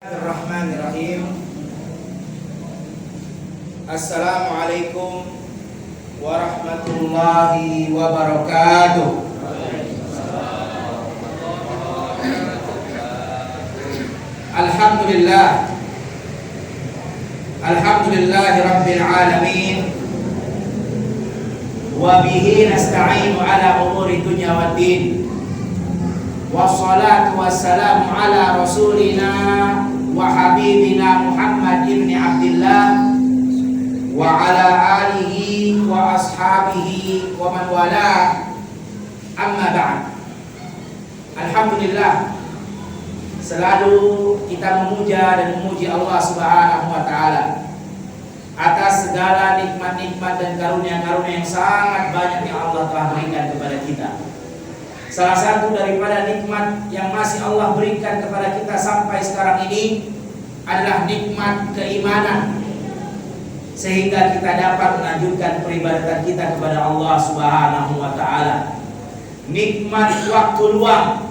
Bismillahirrahmanirrahim. Assalamualaikum warahmatullahi wabarakatuh. Alhamdulillah. Alhamdulillahi rabbil alamin. Wa bihi nasta'inu ala umuri dunya waddin. Wassalatu wassalamu ala rasulina wa habibina Muhammad ibn Abdullah wa ala alihi wa ashabihi wa man wala, amma ba'd. Alhamdulillah, selalu kita memuja dan memuji Allah Subhanahu wa taala atas segala nikmat-nikmat dan karunia-karunia yang sangat banyak yang Allah telah berikan kepada kita. Salah satu daripada nikmat yang masih Allah berikan kepada kita sampai sekarang ini adalah nikmat keimanan, sehingga kita dapat melanjutkan peribadatan kita kepada Allah Subhanahu wa taala. Nikmat waktu luang,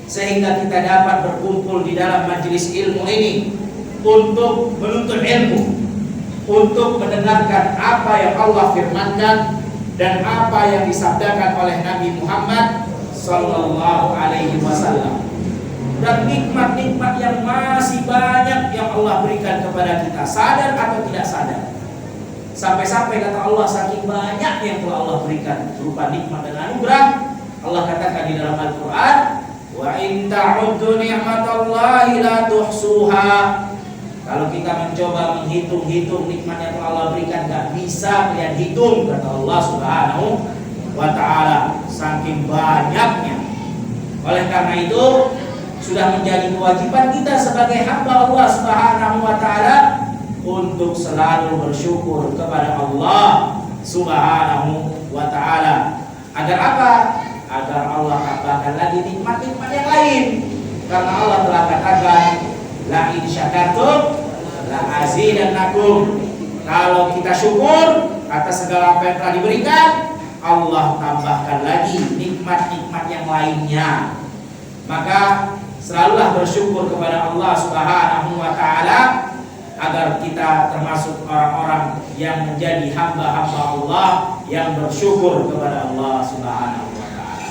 sehingga kita dapat berkumpul di dalam majelis ilmu ini untuk menuntut ilmu, untuk mendengarkan apa yang Allah firmankan dan apa yang disabdakan oleh Nabi Muhammad Sallallahu alaihi wasallam. Dan nikmat-nikmat yang masih banyak yang Allah berikan kepada kita, sadar atau tidak sadar. Sampai-sampai kata Allah, saking banyak yang telah Allah berikan berupa nikmat dan anugerah, Allah katakan di dalam Al-Quran, wa in ta'uddu ni'matallahi la tuhsuha. Kalau kita mencoba menghitung-hitung nikmat yang telah Allah berikan, gak bisa kalian hitung, kata Allah Subhanahu wa ta'ala, saking banyaknya. Oleh karena itu sudah menjadi kewajiban kita sebagai hamba Allah Subhanahu wa ta'ala untuk selalu bersyukur kepada Allah Subhanahu wa ta'ala. Agar apa? Agar Allah tambahkan lagi nikmat-nikmat yang lain. Karena Allah telah katakan, la in syakartum la azidannakum. Kalau kita syukur atas segala apa yang telah diberikan, Allah tambahkan lagi nikmat-nikmat yang lainnya. Maka selalulah bersyukur kepada Allah Subhanahu wa ta'ala, agar kita termasuk orang-orang yang menjadi hamba-hamba Allah yang bersyukur kepada Allah Subhanahu wa ta'ala.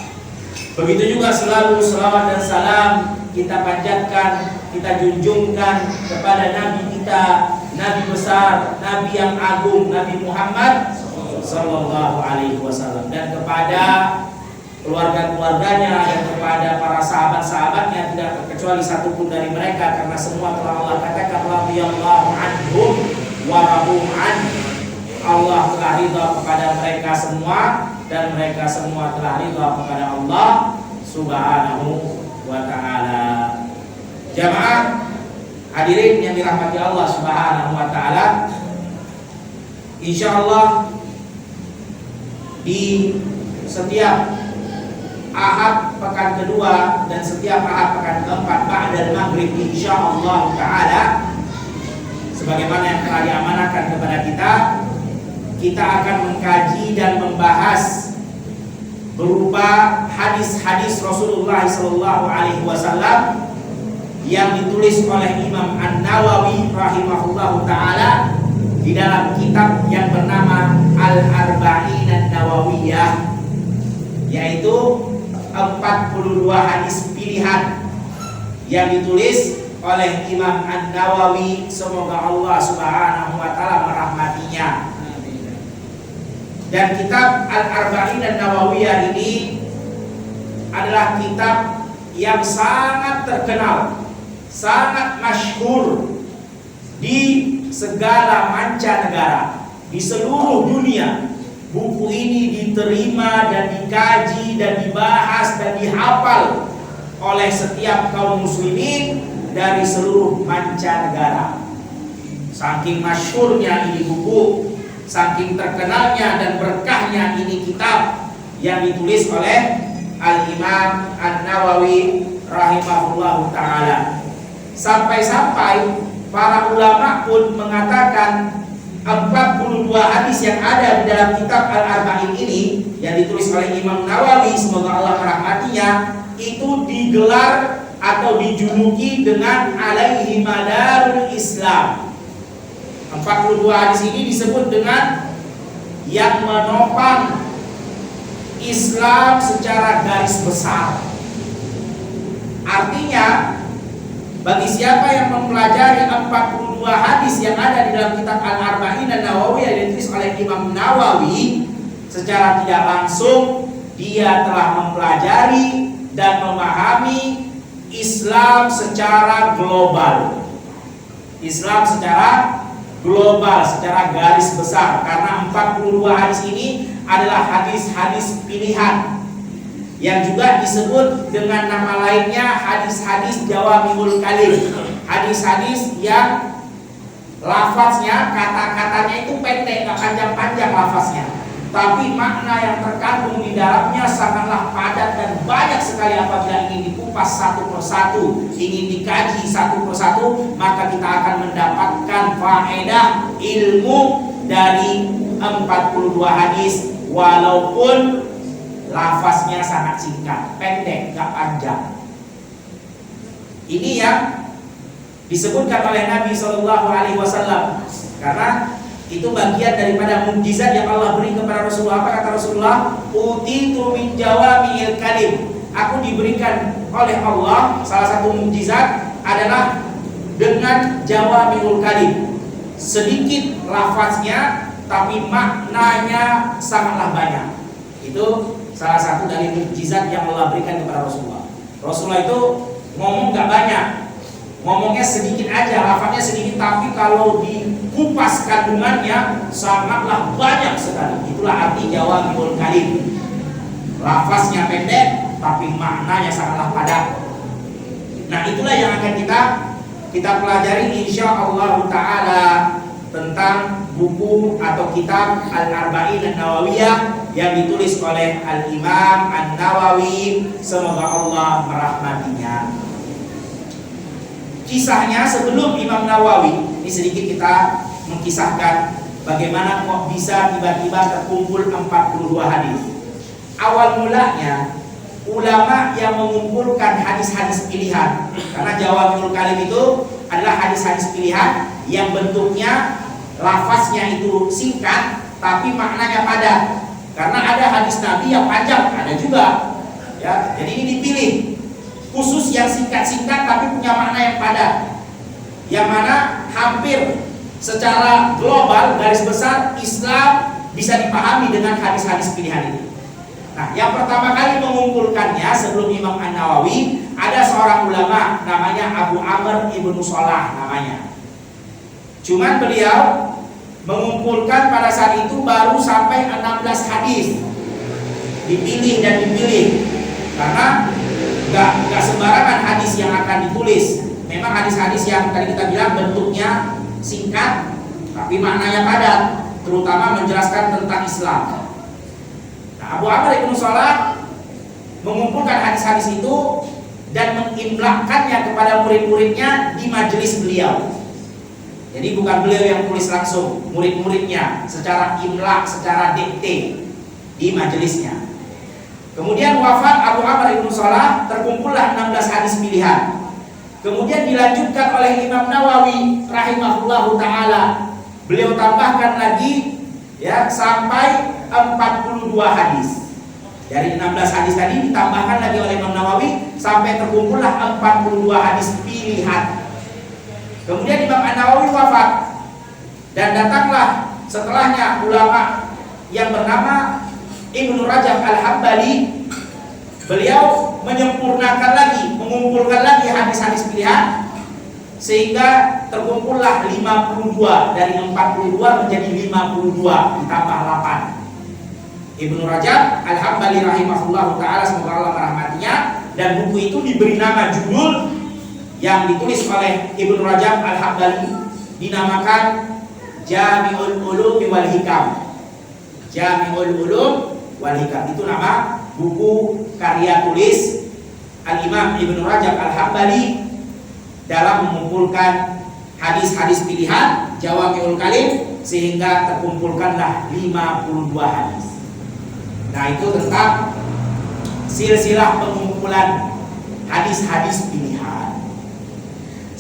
Begitu juga selalu selawat dan salam kita panjatkan, kita junjungkan kepada Nabi kita, Nabi besar, Nabi yang agung, Nabi Muhammad Sallallahu alaihi wasallam, dan kepada keluarga-keluarganya dan kepada para sahabat-sahabatnya, tidak terkecuali satupun dari mereka, karena semua telah Allah katakan radhiyallahu anhum wa radu an. Allah telah ridha kepada mereka semua dan mereka semua telah ridha kepada Allah Subhanahu wa ta'ala. Jamaah hadirin yang dirahmati Allah Subhanahu wa ta'ala, insyaallah di setiap Ahad pekan kedua dan setiap Ahad pekan keempat ba'dal maghrib, insyaallah ta'ala, sebagaimana yang telah diamanahkan kepada kita akan mengkaji dan membahas berupa hadis-hadis Rasulullah Sallallahu alaihi wasallam yang ditulis oleh Imam An-Nawawi rahimahullahu ta'ala di dalam kitab yang bernama Al-Arba'in An-Nawawiyah, yaitu 42 hadis pilihan yang ditulis oleh Imam An-Nawawi, semoga Allah Subhanahu wa ta'ala merahmatinya. Dan kitab Al-Arba'in An-Nawawiyah ini adalah kitab yang sangat terkenal, sangat masyhur di segala mancanegara, di seluruh dunia. Buku ini diterima dan dikaji dan dibahas dan dihafal oleh setiap kaum muslimin dari seluruh mancanegara. Saking masyhurnya ini buku, saking terkenalnya dan berkahnya ini kitab yang ditulis oleh Al-Imam An-Nawawi rahimahullahu ta'ala. Sampai-sampai para ulama pun mengatakan 42 hadis yang ada di dalam kitab Al-Arba'in ini yang ditulis oleh Imam Nawawi, semoga Allah merahmatinya, itu digelar atau dijuluki dengan alaihi madarul Islam. 42 hadis ini disebut dengan yang menopang Islam secara garis besar. Artinya, bagi siapa yang mempelajari 42 hadis yang ada di dalam kitab Al-Arba'in An-Nawawiyah yang ditulis oleh Imam Nawawi, secara tidak langsung dia telah mempelajari dan memahami Islam secara global. Islam secara global, secara garis besar. Karena 42 hadis ini adalah hadis-hadis pilihan yang juga disebut dengan nama lainnya hadis-hadis Jawami'ul Kalim. Hadis-hadis yang lafaznya, kata-katanya itu pendek, gak panjang-panjang lafaznya, tapi makna yang terkandung di dalamnya sangatlah padat dan banyak sekali. Apabila ingin dikupas satu persatu, ingin dikaji satu persatu, maka kita akan mendapatkan faedah ilmu dari 42 hadis, walaupun lafaznya sangat singkat, pendek, gak panjang. Ini yang disebutkan oleh Nabi SAW, karena itu bagian daripada mukjizat yang Allah beri kepada Rasulullah. Apa kata Rasulullah? Utitu min jawami'il kalim. Aku diberikan oleh Allah, salah satu mukjizat adalah dengan jawami'ul kalim. Sedikit lafaznya tapi maknanya sangatlah banyak. Itu salah satu dari mukjizat yang Allah berikan kepada Rasulullah. Rasulullah itu ngomong gak banyak, ngomongnya sedikit aja, lafaznya sedikit, tapi kalau dikupas kandungannya sangatlah banyak sekali. Itulah arti Jawami'ul Kalim. Lafaznya pendek tapi maknanya sangatlah padat. Nah, itulah yang akan kita pelajari insyaallah taala tentang buku atau kitab Al-Arba'in An-Nawawiyah yang ditulis oleh Al-Imam An-Nawawi, semoga Allah merahmatinya. Kisahnya sebelum Imam Nawawi, ini sedikit kita mengkisahkan bagaimana kok bisa tiba-tiba terkumpul 42 hadis. Awal mulanya ulama yang mengumpulkan hadis-hadis pilihan, karena Jawami'ul Kalim itu adalah hadis-hadis pilihan yang bentuknya lafaznya itu singkat tapi maknanya padat. Karena ada hadis Nabi yang panjang, ada juga. Ya, jadi ini dipilih khusus yang singkat-singkat tapi punya makna yang padat, yang mana hampir secara global garis besar Islam bisa dipahami dengan hadis-hadis pilihan ini. Nah, yang pertama kali mengumpulkannya sebelum Imam An-Nawawi ada seorang ulama namanya Abu Amr Ibnu Shalah namanya. Cuman beliau mengumpulkan pada saat itu baru sampai 16 hadis, dipilih dan dipilih karena Gak sembarangan hadis yang akan ditulis. Memang hadis-hadis yang tadi kita bilang bentuknya singkat tapi maknanya padat, terutama menjelaskan tentang Islam. Nah, Abu Amr Ibnu Shalah mengumpulkan hadis-hadis itu dan mengimlakkannya kepada murid-muridnya di majelis beliau. Jadi bukan beliau yang tulis langsung, murid-muridnya secara imlak, secara dikte di majelisnya. Kemudian wafat Abu Amr Ibnu Shalah, terkumpullah 16 hadis pilihan. Kemudian dilanjutkan oleh Imam Nawawi rahimahullahu taala. Beliau tambahkan lagi ya sampai 42 hadis. Dari 16 hadis tadi ditambahkan lagi oleh Imam Nawawi sampai terkumpullah 42 hadis pilihan. Kemudian Imam An-Nawawi wafat dan datanglah setelahnya ulama yang bernama Ibnu Rajab Al-Hambali. Beliau menyempurnakan lagi, mengumpulkan lagi hadis-hadis pilihan sehingga terkumpullah 52, dari 42 menjadi 52 ditambah 8. Ibnu Rajab Al-Hambali rahimahullah taala, semoga Allah merahmatinya, dan buku itu diberi nama judul yang ditulis oleh Ibnu Rajab Al-Hambali dinamakan Jami'ul Ulum wal Hikam. Jami'ul Ulum wal Hikam itu nama buku karya tulis Al-Imam Ibnu Rajab Al-Hambali dalam mengumpulkan hadis-hadis pilihan Jawami'ul Kalim sehingga terkumpulkanlah 52 hadis. Nah, itu tentang silsilah pengumpulan hadis-hadis pilihan.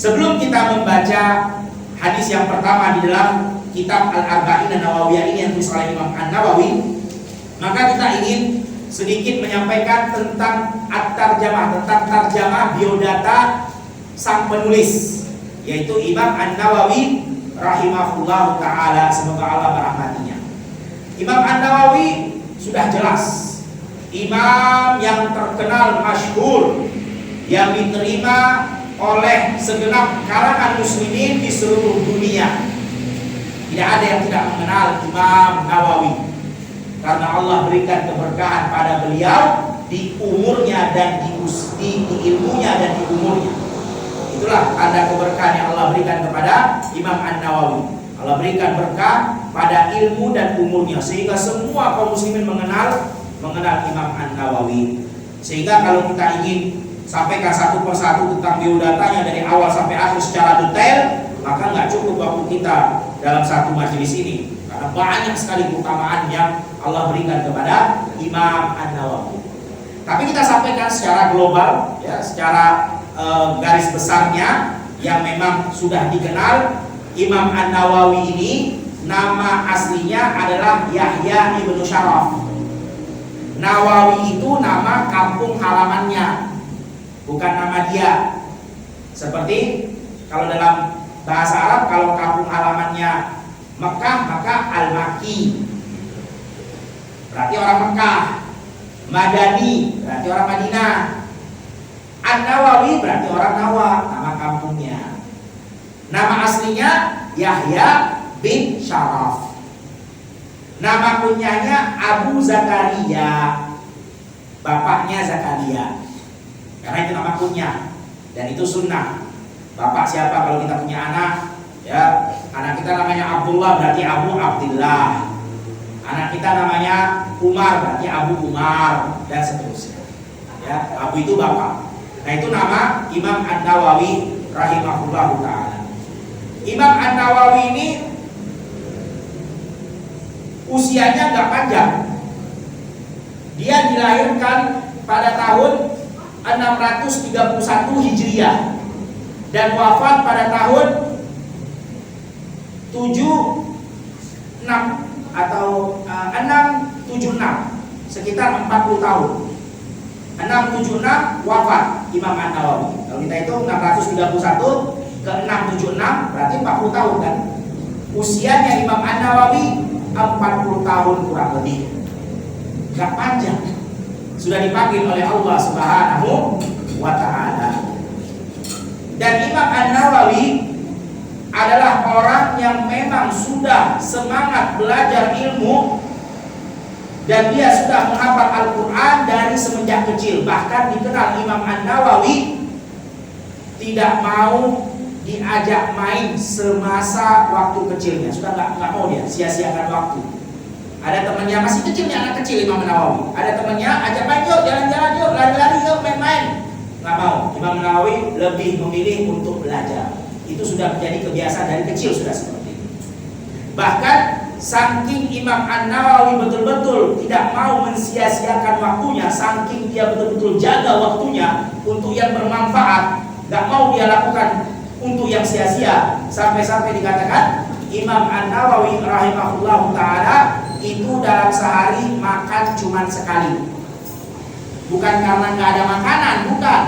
Sebelum kita membaca hadis yang pertama di dalam kitab Al-Arba'in An-Nawawiyah ini yang ditulis oleh Imam An-Nawawi, maka kita ingin sedikit menyampaikan tentang at-tarjamah, tentang tarjamah biodata sang penulis, yaitu Imam An-Nawawi rahimahullah ta'ala, semoga Allah merahmatinya. Imam An-Nawawi sudah jelas imam yang terkenal, masyhur, yang diterima oleh segenap kalangan muslimin di seluruh dunia. Tidak ada yang tidak mengenal Imam Nawawi, karena Allah berikan keberkahan pada beliau di umurnya dan di ilmunya dan di umurnya. Itulah tanda keberkahan yang Allah berikan kepada Imam An-Nawawi. Allah berikan berkah pada ilmu dan umurnya, sehingga semua kaum muslimin mengenal Imam An-Nawawi. Sehingga kalau kita ingin sampaikan satu persatu tentang biodatanya dari awal sampai akhir secara detail, maka nggak cukup waktu kita dalam satu majelis ini, karena banyak sekali keutamaan yang Allah berikan kepada Imam An-Nawawi. Tapi kita sampaikan secara global, ya, secara garis besarnya yang memang sudah dikenal. Imam An-Nawawi ini nama aslinya adalah Yahya ibnu Syaraf. Nawawi itu nama kampung halamannya, bukan nama dia. Seperti kalau dalam bahasa Arab, kalau kampung halamannya Mekah, maka Al-Makki, berarti orang Mekah. Madani, berarti orang Madinah. An-Nawawi berarti orang Nawa, nama kampungnya. Nama aslinya Yahya bin Syaraf. Nama kunyahnya Abu Zakaria, bapaknya Zakaria. Karena itu nama kunyah dan itu sunnah. Bapak siapa kalau kita punya anak? Ya, anak kita namanya Abdullah berarti Abu Abdullah. Anak kita namanya Umar berarti Abu Umar, dan seterusnya. Ya, Abu itu bapak. Nah, itu nama Imam An-Nawawi rahimahullahu ta'ala. Imam An-Nawawi ini usianya nggak panjang. Dia dilahirkan pada tahun 631 Hijriah dan wafat pada tahun 76 atau 676, sekitar 40 tahun. 676 wafat Imam An-Nawawi. Kalau kita hitung 631 ke 676 berarti 40 tahun kan. Usianya Imam An-Nawawi 40 tahun kurang lebih. Gak panjang. Sudah dipanggil oleh Allah Subhanahu wa ta'ala. Dan Imam An-Nawawi adalah orang yang memang sudah semangat belajar ilmu, dan dia sudah menghafal Al-Quran dari semenjak kecil. Bahkan dikenal Imam An-Nawawi tidak mau diajak main semasa waktu kecilnya. Sudah nggak mau dia sia-siakan waktu. Ada temannya, masih kecilnya, anak kecil Imam Nawawi, ada temannya ajak main, yuk jalan-jalan, yuk lari-lari, yuk main-main. Nggak mau. Imam Nawawi lebih memilih untuk belajar. Itu sudah menjadi kebiasaan dari kecil, sudah seperti itu. Bahkan saking Imam An-Nawawi betul-betul tidak mau mensia-siakan waktunya, saking dia betul-betul jaga waktunya untuk yang bermanfaat, nggak mau dia lakukan untuk yang sia-sia, sampai-sampai dikatakan Imam An-Nawawi rahimahullahu ta'ala itu dalam sehari makan cuma sekali. Bukan karena nggak ada makanan, bukan.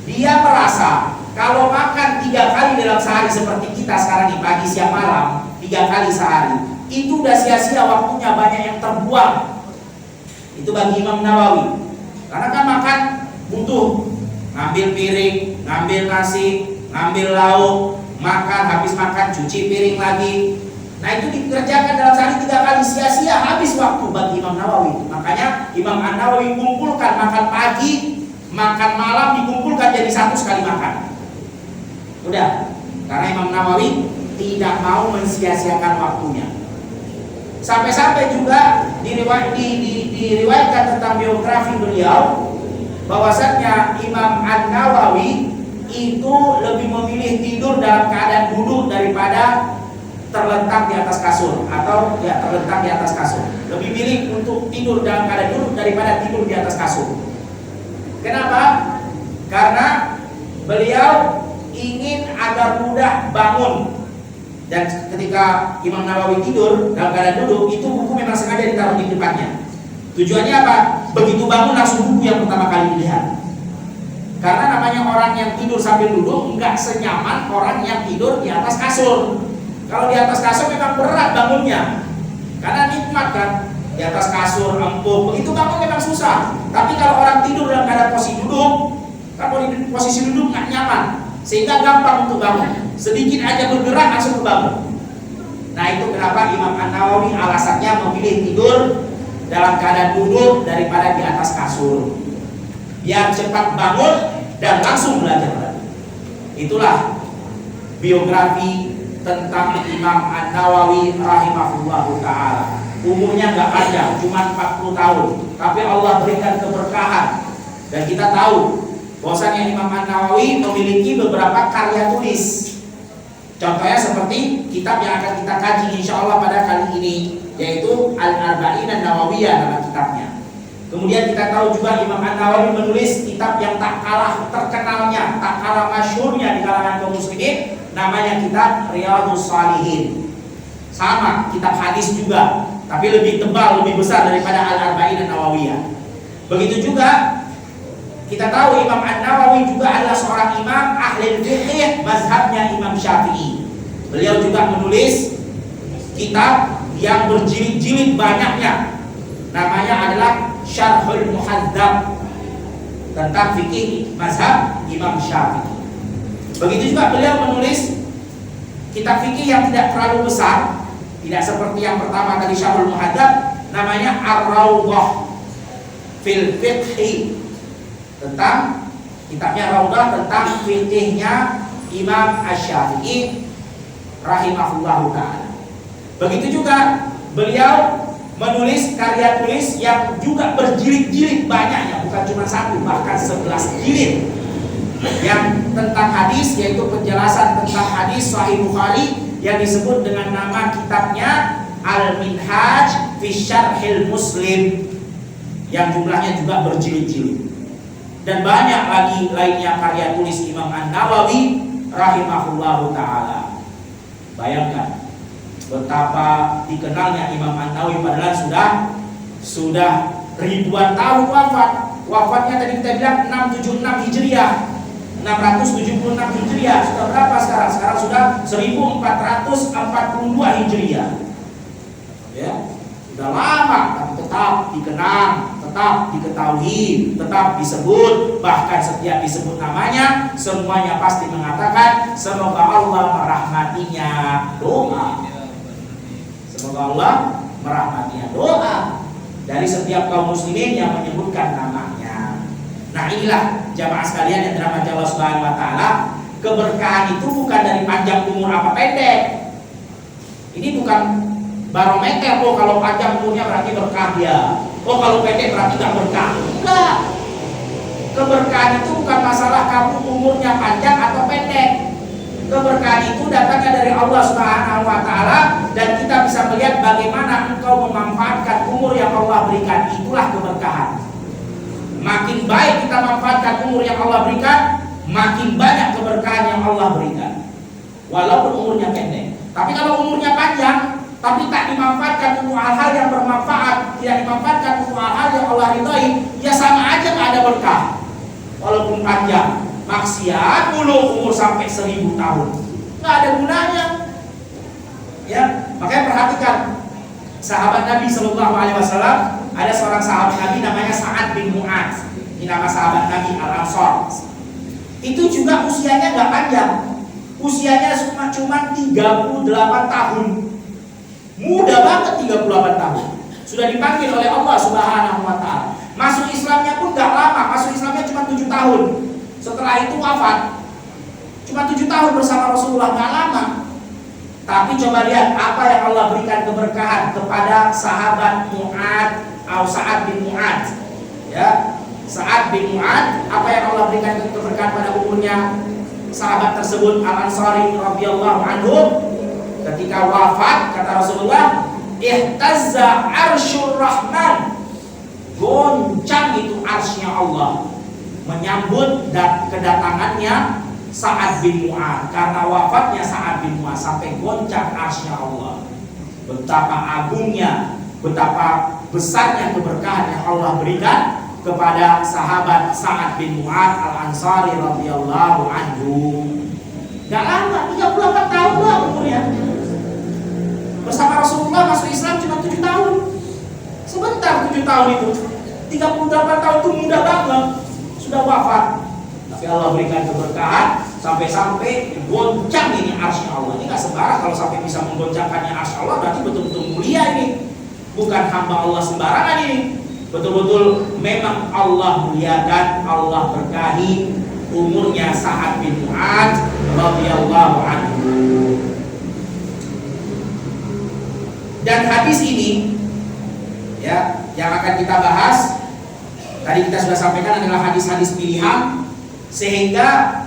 Dia merasa kalau makan 3 kali dalam sehari seperti kita sekarang di pagi, siang, malam, 3 kali sehari, itu udah sia-sia waktunya, banyak yang terbuang. Itu bagi Imam Nawawi. Karena kan makan butuh ngambil piring, ngambil nasi, ngambil lauk, makan, habis makan cuci piring lagi. Nah, itu dikerjakan dalam sehari 3 kali, sia-sia, habis waktu bagi Imam Nawawi. Makanya Imam An-Nawawi kumpulkan makan pagi, makan malam, dikumpulkan jadi satu sekali makan. Udah, karena Imam Nawawi tidak mau mensia-siakan waktunya. Sampai-sampai juga diriwayatkan tentang biografi beliau bahwasanya Imam An-Nawawi itu lebih memilih tidur dalam keadaan duduk daripada terlentang di atas kasur, atau ya terlentang di atas kasur. Lebih milih untuk tidur dalam keadaan duduk daripada tidur di atas kasur. Kenapa? Karena beliau ingin agar mudah bangun. Dan ketika Imam Nawawi tidur dalam keadaan duduk, itu buku memang sengaja ditaruh di depannya. Tujuannya apa? Begitu bangun langsung buku yang pertama kali dilihat. Karena namanya orang yang tidur sambil duduk nggak senyaman orang yang tidur di atas kasur. Kalau di atas kasur memang berat bangunnya, karena nikmat kan, di atas kasur empuk, begitu bangun memang susah. Tapi kalau orang tidur dalam keadaan posisi duduk, kalau di posisi duduk nggak nyaman, sehingga gampang untuk bangun. Sedikit aja bergerak langsung bangun. Nah itu kenapa Imam An-Nawawi alasannya memilih tidur dalam keadaan duduk daripada di atas kasur, biar cepat bangun dan langsung belajar lagi. Itulah biografi tentang Imam An-Nawawi rahimahullahu ta'ala. Umurnya nggak panjang, cuma 40 tahun, tapi Allah berikan keberkahan. Dan kita tahu bahwasanya Imam An-Nawawi memiliki beberapa karya tulis. Contohnya seperti kitab yang akan kita kaji insya Allah pada kali ini, yaitu Al-Arba'in An-Nawawiyah nama kitabnya. Kemudian kita tahu juga Imam An-Nawawi menulis kitab yang tak kalah terkenalnya, tak kalah masyhurnya di kalangan kaum muslimin, namanya kitab Riyadhus Shalihin. Sama, kitab hadis juga, tapi lebih tebal, lebih besar daripada Al-Arba'in An-Nawawiyah. Begitu juga kita tahu Imam An-Nawawi juga adalah seorang imam ahli fiqh mazhabnya Imam Syafi'i. Beliau juga menulis kitab yang berjilid-jilid banyaknya. Namanya adalah Syarhul Muhadzab, tentang fikih mazhab Imam Syafi'i. Begitu juga beliau menulis kitab fikih yang tidak terlalu besar, tidak seperti yang pertama tadi Syarhul Muhadzab, namanya Ar-Rawdah fil Fiqhi, tentang kitabnya Rawdah tentang fikihnya Imam Asy-Syafi'i rahimahullahu ta'ala. Begitu juga beliau menulis karya tulis yang juga berjilid-jilid banyaknya, bukan cuma satu, bahkan 11 jilid yang tentang hadis, yaitu penjelasan tentang hadis Sahih Bukhari yang disebut dengan nama kitabnya Al-Minhaj fi Syarhil Muslim, yang jumlahnya juga berjilid-jilid. Dan banyak lagi lainnya karya tulis Imam An-Nawawi rahimahullahu ta'ala. Bayangkan betapa dikenalnya Imam An-Nawawi, padahal sudah ribuan tahun wafat. Wafatnya tadi kita bilang 676 Hijriah, 676 Hijriah. Sudah berapa sekarang? Sekarang sudah 1442 Hijriah. Ya, sudah lama, tapi tetap dikenang, tetap diketahui, tetap disebut. Bahkan setiap disebut namanya, semuanya pasti mengatakan semoga Allah merahmatinya. Doa. Semoga Allah merahmatinya, doa dari setiap kaum muslimin yang menyebutkan namanya. Nah inilah jamaah sekalian yang dirahmati Allah Subhanahu wa ta'ala. Keberkahan itu bukan dari panjang umur apa pendek. Ini bukan barometer, oh kalau panjang umurnya berarti berkah dia, oh kalau pendek berarti gak berkah. Enggak. Keberkahan itu bukan masalah kamu umurnya panjang atau pendek. Keberkahan itu datangnya dari Allah Subhanahu wa ta'ala, dan kita bisa melihat bagaimana engkau memanfaatkan umur yang Allah berikan. Itulah keberkahan. Makin baik kita manfaatkan umur yang Allah berikan, makin banyak keberkahan yang Allah berikan, walaupun umurnya pendek. Tapi kalau umurnya panjang tapi tak dimanfaatkan untuk hal-hal yang bermanfaat, tidak dimanfaatkan untuk hal-hal yang Allah ridhai, ya sama aja gak ada berkah. Walaupun panjang, maksiat mulu umur sampai 1000 tahun, nggak ada gunanya. Ya, makanya perhatikan sahabat Nabi Shallallahu Alaihi Wasallam. Ada seorang sahabat Nabi namanya Sa'ad bin Mu'adz. Ini nama sahabat Nabi Al-Ansar. Itu juga usianya nggak panjang. Usianya cuma 38 tahun. Muda banget 38 tahun. Sudah dipanggil oleh Allah Subhanahu wa ta'ala. Masuk Islamnya pun nggak lama. Masuk Islamnya cuma 7 tahun. Setelah itu wafat. Cuma 7 tahun bersama Rasulullah, nggak lama. Tapi coba lihat apa yang Allah berikan keberkahan kepada sahabat Mu'adz atau Sa'ad bin Mu'adz. Ya, Sa'ad bin Mu'adz, apa yang Allah berikan keberkahan pada umurnya sahabat tersebut Al-Ansari radhiyallahu anhu. Ketika wafat, kata Rasulullah, ihtazza arsyur rahman, goncang itu arsy-Nya Allah menyambut kedatangannya Sa'ad bin Mu'adz. Karena wafatnya Sa'ad bin Mu'adz sampai goncang arsy-Nya Allah. Betapa agungnya, betapa besarnya keberkahan yang Allah berikan kepada sahabat Sa'ad bin Mu'adz Al-Ansari radhiyallahu anhu. Gak lama, 38 tahun lah umurnya. Bersama Rasulullah masuk Islam cuma 7 tahun. Sebentar 7 tahun itu. 38 tahun itu muda banget. Sudah wafat. Tapi Allah berikan keberkahan sampai-sampai goncang ini arsy Allah. Ini gak sembarang kalau sampai bisa menggoncangkannya arsy Allah, berarti betul-betul mulia ini. Bukan hamba Allah sembarangan ini. Betul-betul memang Allah muliakan, Allah berkahi umurnya Sa'ad bin Mu'adz radhiyallahu anhu. Dan hadis ini ya yang akan kita bahas tadi kita sudah sampaikan adalah hadis-hadis pilihan, sehingga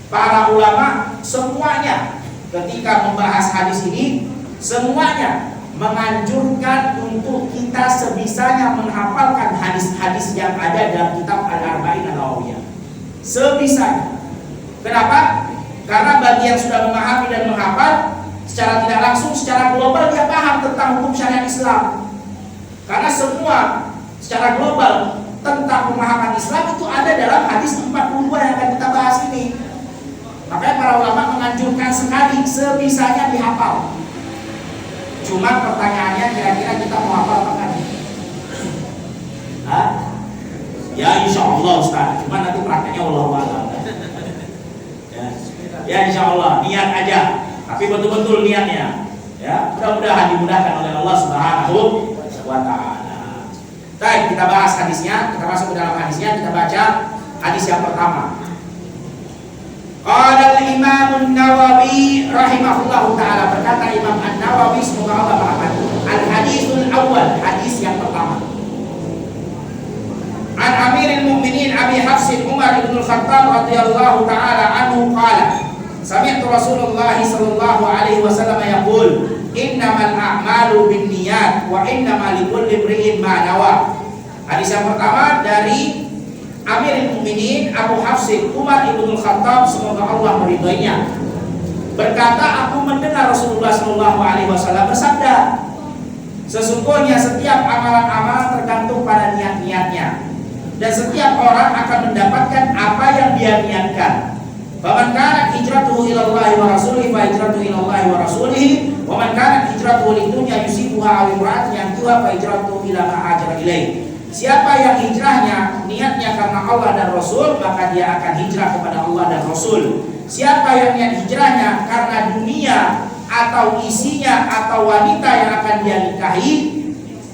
para ulama semuanya ketika membahas hadis ini semuanya menganjurkan untuk kita sebisanya menghafalkan hadis-hadis yang ada dalam kitab Al-Arba'in An-Nawawiyah. Sebisanya. Kenapa? Karena bagi yang sudah memahami dan menghafal secara tidak langsung, secara global dia paham tentang hukum syariat Islam. Karena semua secara global tentang pemahaman Islam itu ada dalam hadis 42 yang akan kita bahas ini. Makanya para ulama menganjurkan sekali sebisanya dihafal. Cuma pertanyaannya, kira-kira kita mau hafal apa kan? Ya insya Allah Ustaz. Cuma nanti prakteknya wallahu a'lam. Ya insya Allah, niat aja. Tapi betul-betul niatnya. Ya, mudah-mudahan dimudahkan oleh Allah Subhanahu wa Ta'ala. Baik, kita bahas hadisnya. Kita masuk ke dalam hadisnya. Kita baca hadis yang pertama. Qala al-Imam An-Nawawi rahimahullahu ta'ala, berkata Imam An-Nawawi semoga Allah merahmati. Al-hadisul awal, hadis yang pertama. An Amiril Mu'minin Abi Hafsin Umar bin Al-Khattab radhiyallahu ta'ala anhu qala sami'tu Rasulullah sallallahu alaihi wasallam yaqul innamal a'malu binniyat wa innamal likulli imri'in ma nawa. Hadis yang pertama dari Amirul Mukminin Abu Hafsin Umar ibn Khattab semoga Allah meridhoinya, berkata, aku mendengar Rasulullah Shallallahu Alaihi Wasallam bersabda, sesungguhnya setiap amalan-amalan tergantung pada niat-niatnya, dan setiap orang akan mendapatkan apa yang dia niatkan. Faman kanat hijratuhu ila Allah wa rasulihi fa hijratuhu ila Allah wa rasulihi, wa man kanat hijratuhu lidunya yusibuha aw imra'atin yankihuha fa hijratuhu ila ma hajara ilaihi. Siapa yang hijrahnya niatnya karena Allah dan Rasul, maka dia akan hijrah kepada Allah dan Rasul. Siapa yang niat hijrahnya karena dunia atau isinya atau wanita yang akan dia nikahi,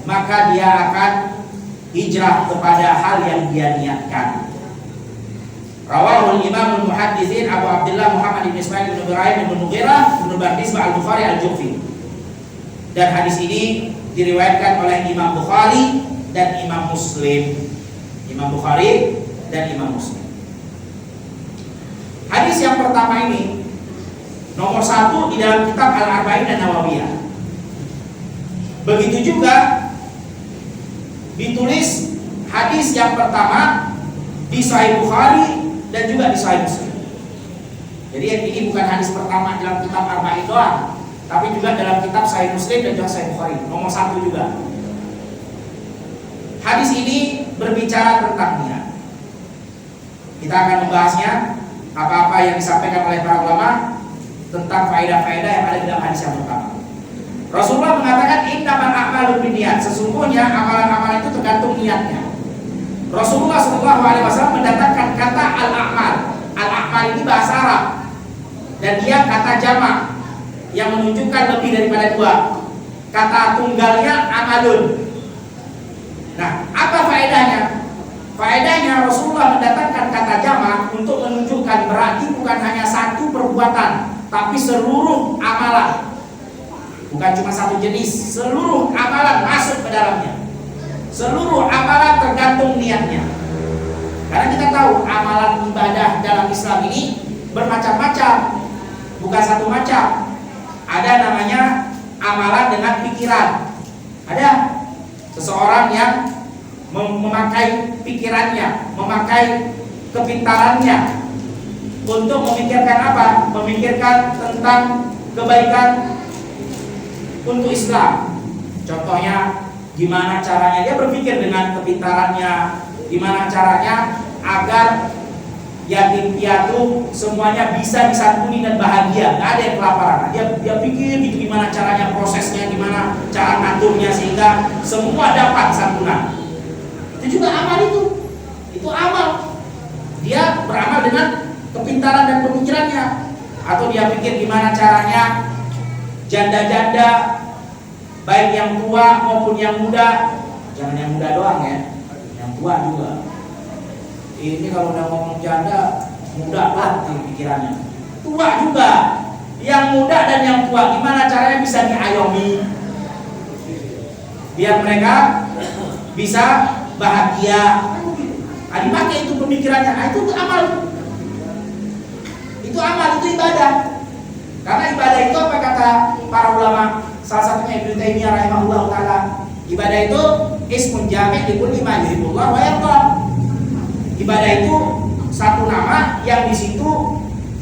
maka dia akan hijrah kepada hal yang dia niatkan. Rawahul Imamul Muhadditsin Abu Abdullah Muhammad bin Ismail bin Ibrahim bin Mughirah bin Bardisbah Al-Bukhari Al-Jufi. Dan hadis ini diriwayatkan oleh Imam Bukhari dan Imam Muslim. Imam Bukhari dan Imam Muslim. Hadis yang pertama ini nomor 1 di dalam kitab Al-Arba'in An-Nawawiyah. Begitu juga ditulis hadis yang pertama di Sahih Bukhari dan juga di Sahih Muslim. Jadi ini bukan hadis pertama dalam kitab Arba'in doang, tapi juga dalam kitab Sahih Muslim dan juga Sahih Bukhari. Nomor 1 juga. Hadis ini berbicara tentang niat. Kita akan membahasnya apa-apa yang disampaikan oleh para ulama tentang faedah-faedah yang ada di dalam hadis yang pertama. Rasulullah mengatakan innamal a'malu binniyat, sesungguhnya amalan-amalan itu tergantung niatnya. Rasulullah SAW mendatangkan kata al-a'mal. Al-a'mal ini bahasa Arab dan dia kata jamak yang menunjukkan lebih daripada 2. Kata tunggalnya amalun. Nah, apa faedahnya? Faedahnya Rasulullah mendatangkan kata jamak untuk menunjukkan berarti bukan hanya satu perbuatan, tapi seluruh amalan. Bukan cuma satu jenis, seluruh amalan masuk ke dalamnya. Seluruh amalan tergantung niatnya. Karena kita tahu amalan ibadah dalam Islam ini bermacam-macam, bukan satu macam. Ada namanya amalan dengan pikiran. Ada seseorang yang memakai pikirannya, memakai kepintarannya untuk memikirkan apa? Memikirkan tentang kebaikan untuk Islam. Contohnya, gimana caranya dia berpikir dengan kepintarannya, gimana caranya agar yatim piatu semuanya bisa disantuni dan bahagia, nggak ada yang kelaparan. Dia pikir gitu gimana caranya, prosesnya gimana, cara ngaturnya sehingga semua dapat santunan. Itu juga amal itu amal. Dia beramal dengan kepintaran dan pemikirannya. Atau dia pikir gimana caranya janda-janda baik yang tua maupun yang muda, jangan yang muda doang ya, yang tua juga. Ini kalau udah ngomong janda, muda banget pikirannya. Tua juga. Yang muda dan yang tua, gimana caranya bisa diayomi? Biar mereka bisa bahagia. Dipakai itu pemikirannya. Itu amal. Itu amal, itu ibadah. Karena ibadah itu apa kata para ulama? Salah satunya Ibnu Taimiyah rahimahullah taala. Ibadah itu ismun jami' li kulli ma yuhibbullah wa yarda. Ibadah itu satu nama yang di situ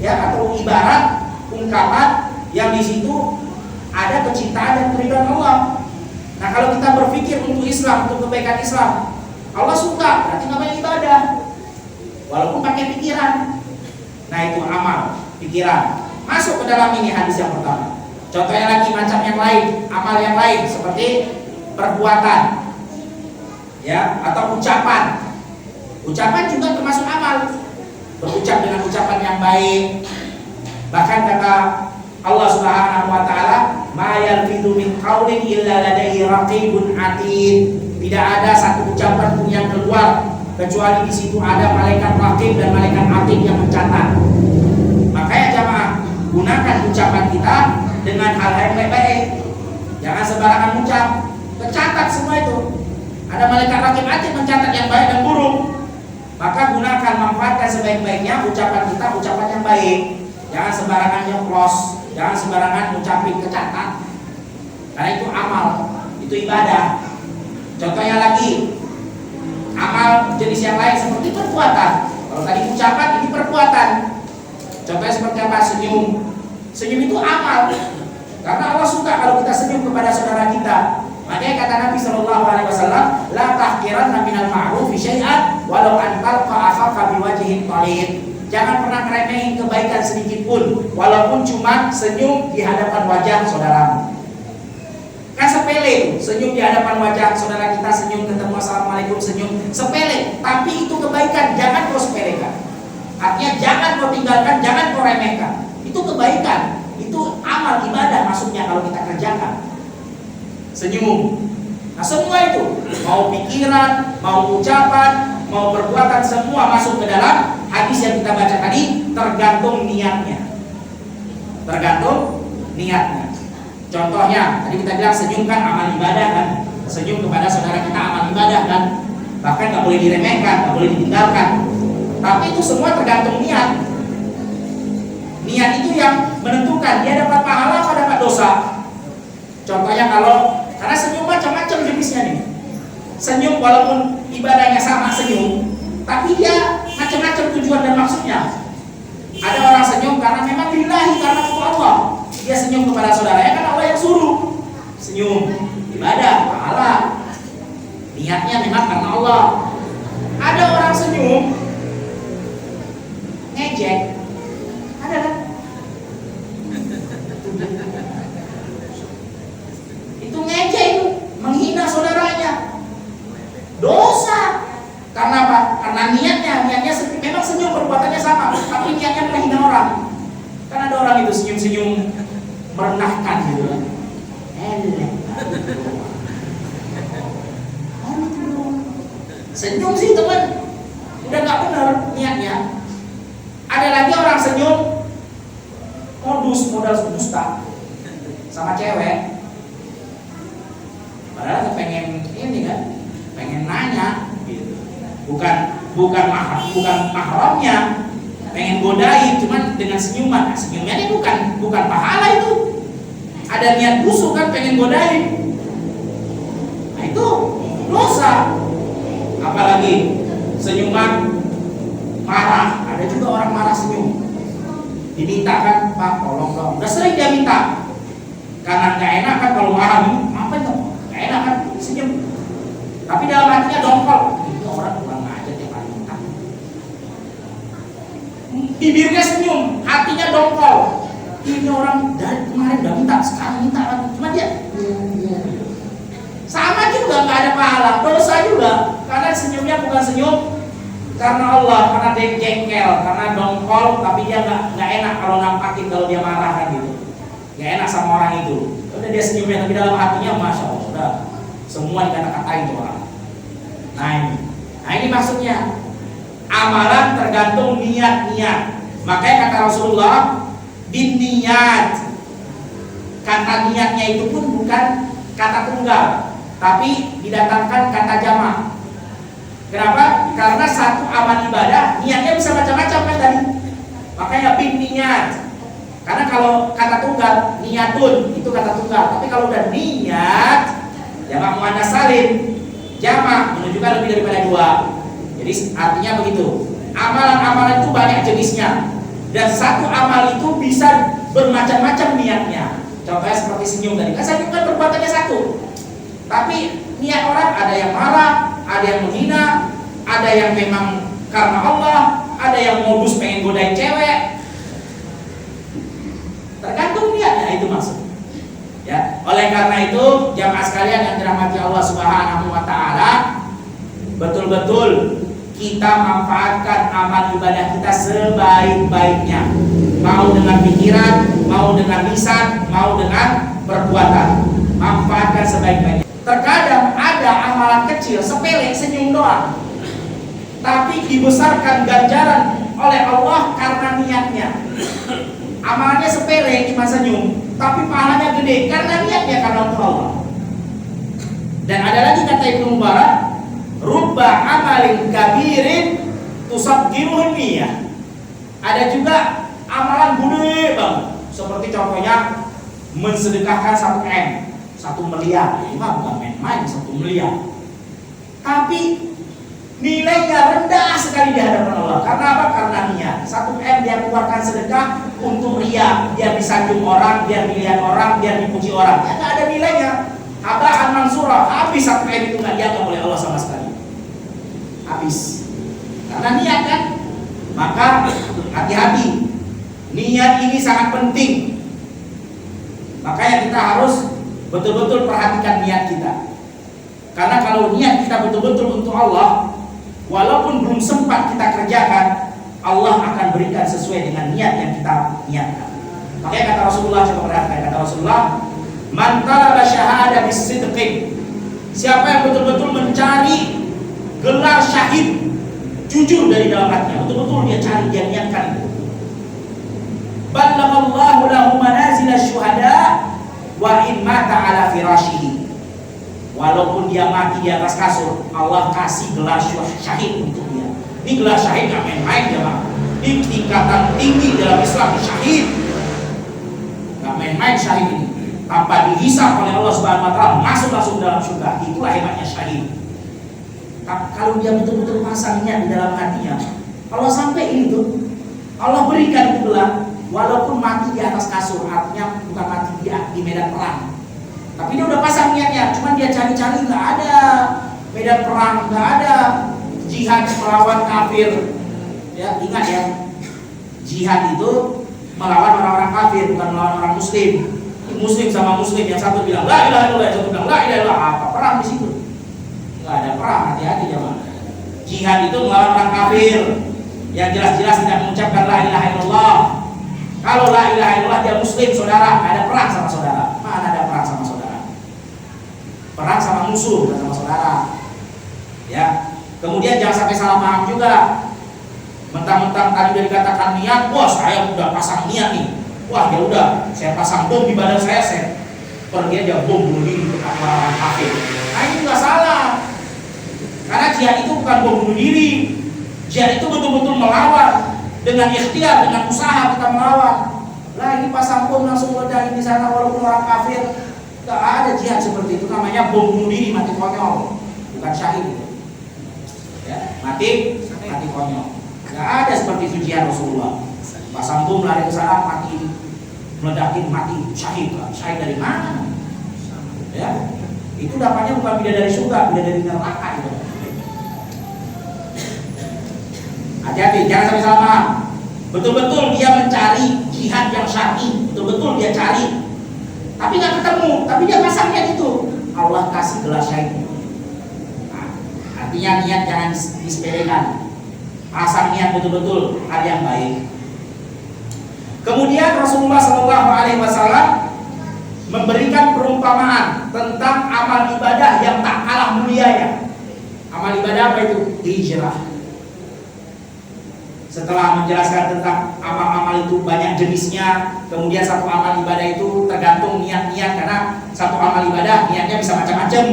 ya, atau ibarat ungkapan yang di situ ada kecintaan dan keridhaan Allah. Nah, kalau kita berpikir untuk Islam, untuk kebaikan Islam, Allah suka, berarti namanya ibadah. Walaupun pakai pikiran. Nah, itu amal, pikiran. Masuk ke dalam ini hadis yang pertama. Contohnya lagi macam yang lain, amal yang lain seperti perbuatan ya, atau ucapan. Ucapan juga termasuk amal. Berucap dengan ucapan yang baik. Bahkan kata Allah Subhanahu wa taala, "Ma yalfidu min qaulin illa ladaihi raqibun atid." Tidak ada satu ucapan pun yang keluar kecuali di situ ada malaikat raqib dan malaikat atid yang mencatat. Makanya jamaah, gunakan ucapan kita dengan hal-hal yang baik-baik. Jangan sembarangan ucap. Tercatat semua itu. Ada malaikat raqib atid mencatat yang baik dan buruk. Maka gunakan, manfaatkan sebaik-baiknya ucapan kita, ucapan yang baik. Jangan sembarangan nyoplos, jangan sembarangan ucapin kecatat. Karena itu amal, itu ibadah. Contohnya lagi, amal jenis yang lain seperti perbuatan. Kalau tadi ucapan, ini perbuatan. Contohnya seperti apa? Senyum. Senyum itu amal. Karena Allah suka kalau kita senyum kepada saudara kita. Makanya kata Nabi Shallallahu Alaihi Wasallam, la tahkiranna minal ma'rufi syai'an walau an talqa akhaka biwajhin talid. Jangan pernah ngeremehin kebaikan sedikit pun, walaupun cuma senyum di hadapan wajah saudaramu. Kan sepele, senyum di hadapan wajah saudara kita, senyum ketemu assalamualaikum, senyum sepele, tapi itu kebaikan, jangan kau sepelekan. Artinya jangan kau tinggalkan, jangan kau remehkan. Itu kebaikan, itu amal ibadah masuknya kalau kita kerjakan. Senyum. Nah, semua itu, mau pikiran, mau ucapan, mau perbuatan, semua masuk ke dalam hadis yang kita baca tadi, tergantung niatnya. Tergantung niatnya. Contohnya, tadi kita bilang senyum kan amal ibadah kan. Senyum kepada saudara kita amal ibadah kan. Bahkan gak boleh diremehkan, gak boleh ditinggalkan. Tapi itu semua tergantung niat. Niat itu yang menentukan dia dapat pahala atau dapat dosa. Contohnya karena senyum macam-macam jenisnya nih. Senyum walaupun ibadahnya sama senyum, tapi dia macam-macam tujuan dan maksudnya. Ada orang senyum karena memang lillahi, karena untuk Allah. Dia senyum kepada saudaranya kan Allah yang suruh. Senyum, ibadah, pahala. Niatnya memang karena Allah. Ada orang senyum ngejek. Ada kan? Itu ngejek, itu menghina saudaranya, dosa. Karena apa? Karena niatnya memang senyum, perbuatannya sama, tapi niatnya menghina orang. Kan ada orang itu senyum-senyum merendahkan gitu. Senyum sih teman, udah nggak benar niatnya. Ada lagi orang senyum modal dusta sama cewek. Padahal pengen ini kan, pengen nanya gitu. Bukan mahramnya, pengen godain cuman dengan senyuman. Nah, senyumnya ini bukan pahala itu. Ada niat busuk kan, pengen godain. Nah, itu dosa. Apalagi senyuman marah. Ada juga orang marah senyum. diminta kan, Pak tolong dong. Udah sering dia minta. Karena nggak enak kan kalau marah, apa itu? Nggak enak kan, senyum. Tapi dalam hatinya dongkol. Ini orang kurang aja tiap hari minta. Bibirnya senyum, hatinya dongkol. Ini orang dari kemarin udah minta, sekarang minta lagi. Cuma dia sama juga nggak ada pahala, dosa juga. Karena senyumnya bukan senyum karena Allah, karena dia jengkel, karena dongkol, tapi dia nggak enak kalau nampakin kalau dia marah kan gitu. Nggak enak sama orang itu. Udah dia senyumnya, tapi dalam hatinya masya Allah, udah semua dikata-katain tuh orang. Nah ini maksudnya amalan tergantung niat-niat. Makanya kata Rasulullah, bin niat. Kata niatnya itu pun bukan kata tunggal, tapi didatangkan kata jamak. Kenapa? Karena satu amal ibadah niatnya bisa macam-macam kan tadi. Makanya bin niat. Karena kalau kata tunggal niatun itu kata tunggal, tapi kalau udah niat jamak muannas salim, jamak menunjukkan lebih daripada dua. Jadi artinya begitu. Amalan-amalan itu banyak jenisnya dan satu amal itu bisa bermacam-macam niatnya. Contohnya seperti senyum tadi. Kan senyum kan perbuatannya satu. Tapi niat orang ada yang marah, ada yang menghina, ada yang memang karena Allah, ada yang modus pengen godain cewek. Tergantung niatnya, itu maksudnya. Ya, oleh karena itu jamaah sekalian yang dirahmati Allah Subhanahu wa taala, betul-betul kita manfaatkan amal ibadah kita sebaik-baiknya. Mau dengan pikiran, mau dengan lisan, mau dengan perbuatan. Manfaatkan sebaik-baiknya. Terkadang ada amalan kecil, sepele, senyum doang, tapi dibesarkan ganjaran oleh Allah karena niatnya. Amalannya sepele, cuma senyum, tapi pahalanya gede karena niatnya, karena untuk Allah. Dan ada lagi kata Ibnu Mubarak, rubba amalin kabirin tusabgiruhun niyah. Ada juga amalan gede banget, seperti contohnya mensedekahkan 1 M, 1 miliar. Ini mah bukan main-main, 1 miliar. Tapi nilainya rendah sekali di hadapan Allah. Karena apa? Karena niat. 1 M dia keluarkan sedekah untuk riya, dia disanjung orang, biar dilihat orang, biar dipuji orang. Ya nggak ada nilainya. Haba'an mansurah, habis 1 M itu nggak dianggap oleh Allah sama sekali. Habis. Karena niat kan. Maka hati-hati. Niat ini sangat penting. Makanya kita harus betul-betul perhatikan niat kita. Karena kalau niat kita betul-betul untuk Allah, walaupun belum sempat kita kerjakan, Allah akan berikan sesuai dengan niat yang kita niatkan. Makanya kata Rasulullah, coba perhatikan kata Rasulullah, man talaba syahada bisidqin. Siapa yang betul-betul mencari gelar syahid, jujur dari dalam hatinya, betul-betul dia cari, dia niatkan itu. Ballaghallahu lahu manazil syuhada wa in mata ala firashihi. Walaupun dia mati di atas kasur, Allah kasih gelar syahid untuk dia. Ini gelar syahid gak main-main ya, Pak. Ini tingkatan tinggi dalam Islam, syahid. Gak main-main syahid ini. Tanpa dihisab oleh Allah Subhanahu wa taala, masuk langsung dalam surga. Itulah hebatnya syahid. Kalau dia betul-betul pasang niat di dalam hatinya, kalau sampai ini tuh, Allah berikan itu gelar, walaupun mati di atas kasur, artinya bukan mati di medan perang. Tapi dia udah pasang niatnya, cuman dia cari-cari nggak ada medan perang, nggak ada jihad melawan kafir. Ya, ingat ya, jihad itu melawan orang-orang kafir, bukan melawan orang muslim. Muslim sama muslim, yang satu bilang la ilaha illallah, yang satu bilang la ilaha illallah, apa perang di situ? Nggak ada perang, hati-hati jemaah. Jihad itu melawan orang kafir yang jelas-jelas tidak mengucapkan la ilaha illallah. Kalau la ilaha illallah dia muslim, saudara, nggak ada perang sama saudara. Mana ada perang sama saudara? Perang sama musuh, bukan sama saudara. Ya. Kemudian jangan sampai salah paham juga. Mentang-mentang tadi udah dikatakan niat, wah saya udah pasang niat nih. Wah ya udah, saya pasang bom di badan saya pergi aja bom bunuh diri untuk orang kafir. Nah ini nggak salah. Karena jihad itu bukan bom bunuh diri. Jihad itu betul-betul melawan dengan ikhtiar, dengan usaha kita melawan. Lah ini pasang bom langsung ledakin di sana walaupun orang kafir. Gak ada jihad seperti itu, namanya bom bunuh diri, mati konyol, bukan syahid itu. Ya, mati konyol. Gak ada seperti itu jihad Rasulullah. Pasang bom lari ke sana mati, meledakin mati, syahid. Syahid dari mana? Ya, itu dapatnya bukan bidadari surga, bidadari neraka itu. Hati-hati, jangan sampai salah paham. Betul-betul dia mencari jihad yang syar'i, betul-betul dia cari, tapi nggak ketemu, tapi dia pasangnya gitu. Allah kasih gelar syahid. Nah, artinya niat jangan disepelekan. Pasang niat betul-betul hal yang baik. Kemudian Rasulullah SAW memberikan perumpamaan tentang amal ibadah yang tak kalah mulianya. Amal ibadah apa itu? Hijrah. Setelah menjelaskan tentang amal-amal itu banyak jenisnya, kemudian satu amal ibadah itu tergantung niat-niat, karena satu amal ibadah niatnya bisa macam-macam.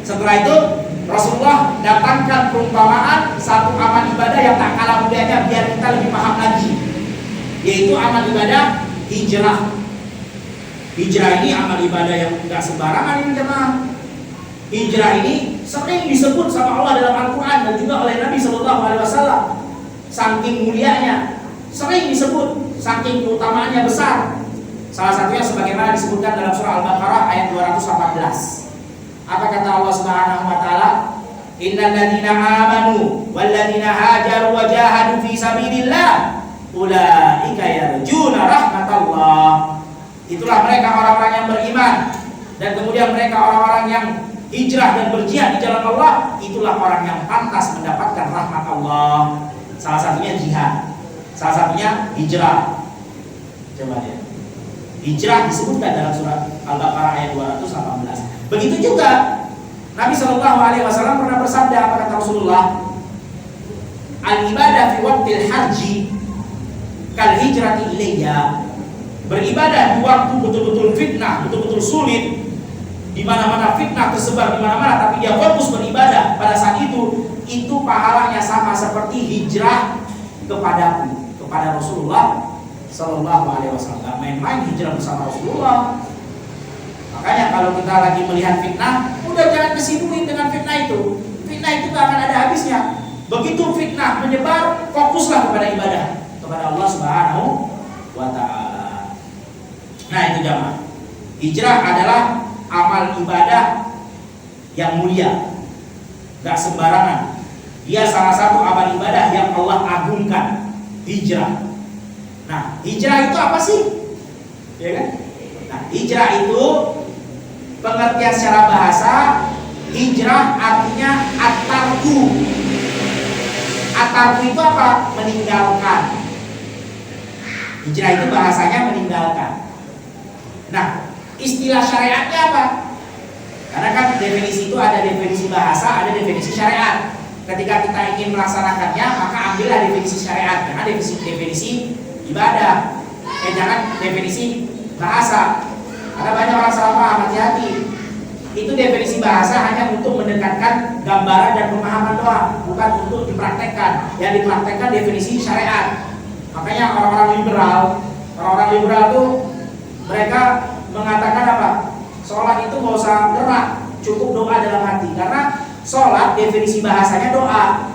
Setelah itu Rasulullah datangkan perumpamaan satu amal ibadah yang tak kalah mulianya biar kita lebih paham lagi, yaitu amal ibadah hijrah. Hijrah ini amal ibadah yang tidak sembarangan ini jemaah. Hijrah ini sering disebut sama Allah dalam Al-Quran dan juga oleh Nabi SAW. Saking mulianya, sering disebut, saking keutamaannya besar. Salah satunya sebagaimana disebutkan dalam surah Al-Baqarah ayat 218. Apa kata Allah Subhanahu wa taala? Innal ladzina amanu wal ladzina hajaru wa jahadu fi sabilillah ulaika yarjuna rahmatallah. Itulah mereka orang-orang yang beriman dan kemudian mereka orang-orang yang hijrah dan berjihad di jalan Allah, itulah orang yang pantas mendapatkan rahmat Allah. Salah satunya jihad, salah satunya hijrah. Coba lihat, hijrah disebutkan dalam surat Al-Baqarah ayat 218. Begitu juga Nabi SAW pernah bersabda, apa kata Rasulullah? Al-ibadah fi waqtil haji kal hijrati ilayya. Beribadah di waktu betul-betul fitnah, betul-betul sulit, di mana-mana fitnah tersebar di mana-mana, tapi dia fokus beribadah pada saat itu pahalanya sama seperti hijrah kepadaku, kepada Rasulullah Sallallahu Alaihi Wasallam. Gak main-main hijrah bersama Rasulullah. Makanya kalau kita lagi melihat fitnah, udah jangan kesibukin dengan fitnah itu. Fitnah itu gak akan ada habisnya. Begitu fitnah menyebar, fokuslah kepada ibadah kepada Allah Subhanahu wa Ta'ala. Nah itu jamaah, hijrah adalah amal ibadah yang mulia, gak sembarangan. Dia salah satu amal ibadah yang Allah agungkan, hijrah. Nah, hijrah itu apa sih? Ya kan? Nah, hijrah itu pengertian secara bahasa, hijrah artinya at-tarku. At-tarku itu apa? Meninggalkan. Hijrah itu bahasanya meninggalkan. Nah, istilah syariatnya apa? Karena kan definisi itu ada definisi bahasa, ada definisi syariat. Ketika kita ingin melaksanakannya, maka ambillah definisi syariat, jangan definisi ibadah. Jangan definisi bahasa. Karena banyak orang salah paham, hati-hati. Itu definisi bahasa hanya untuk mendekatkan gambaran dan pemahaman doang, bukan untuk dipraktekkan. Yang dipraktekkan definisi syariat. Makanya orang-orang liberal tuh mereka mengatakan apa? Sholat itu nggak usah gerak, cukup doa dalam hati. Karena sholat definisi bahasanya doa.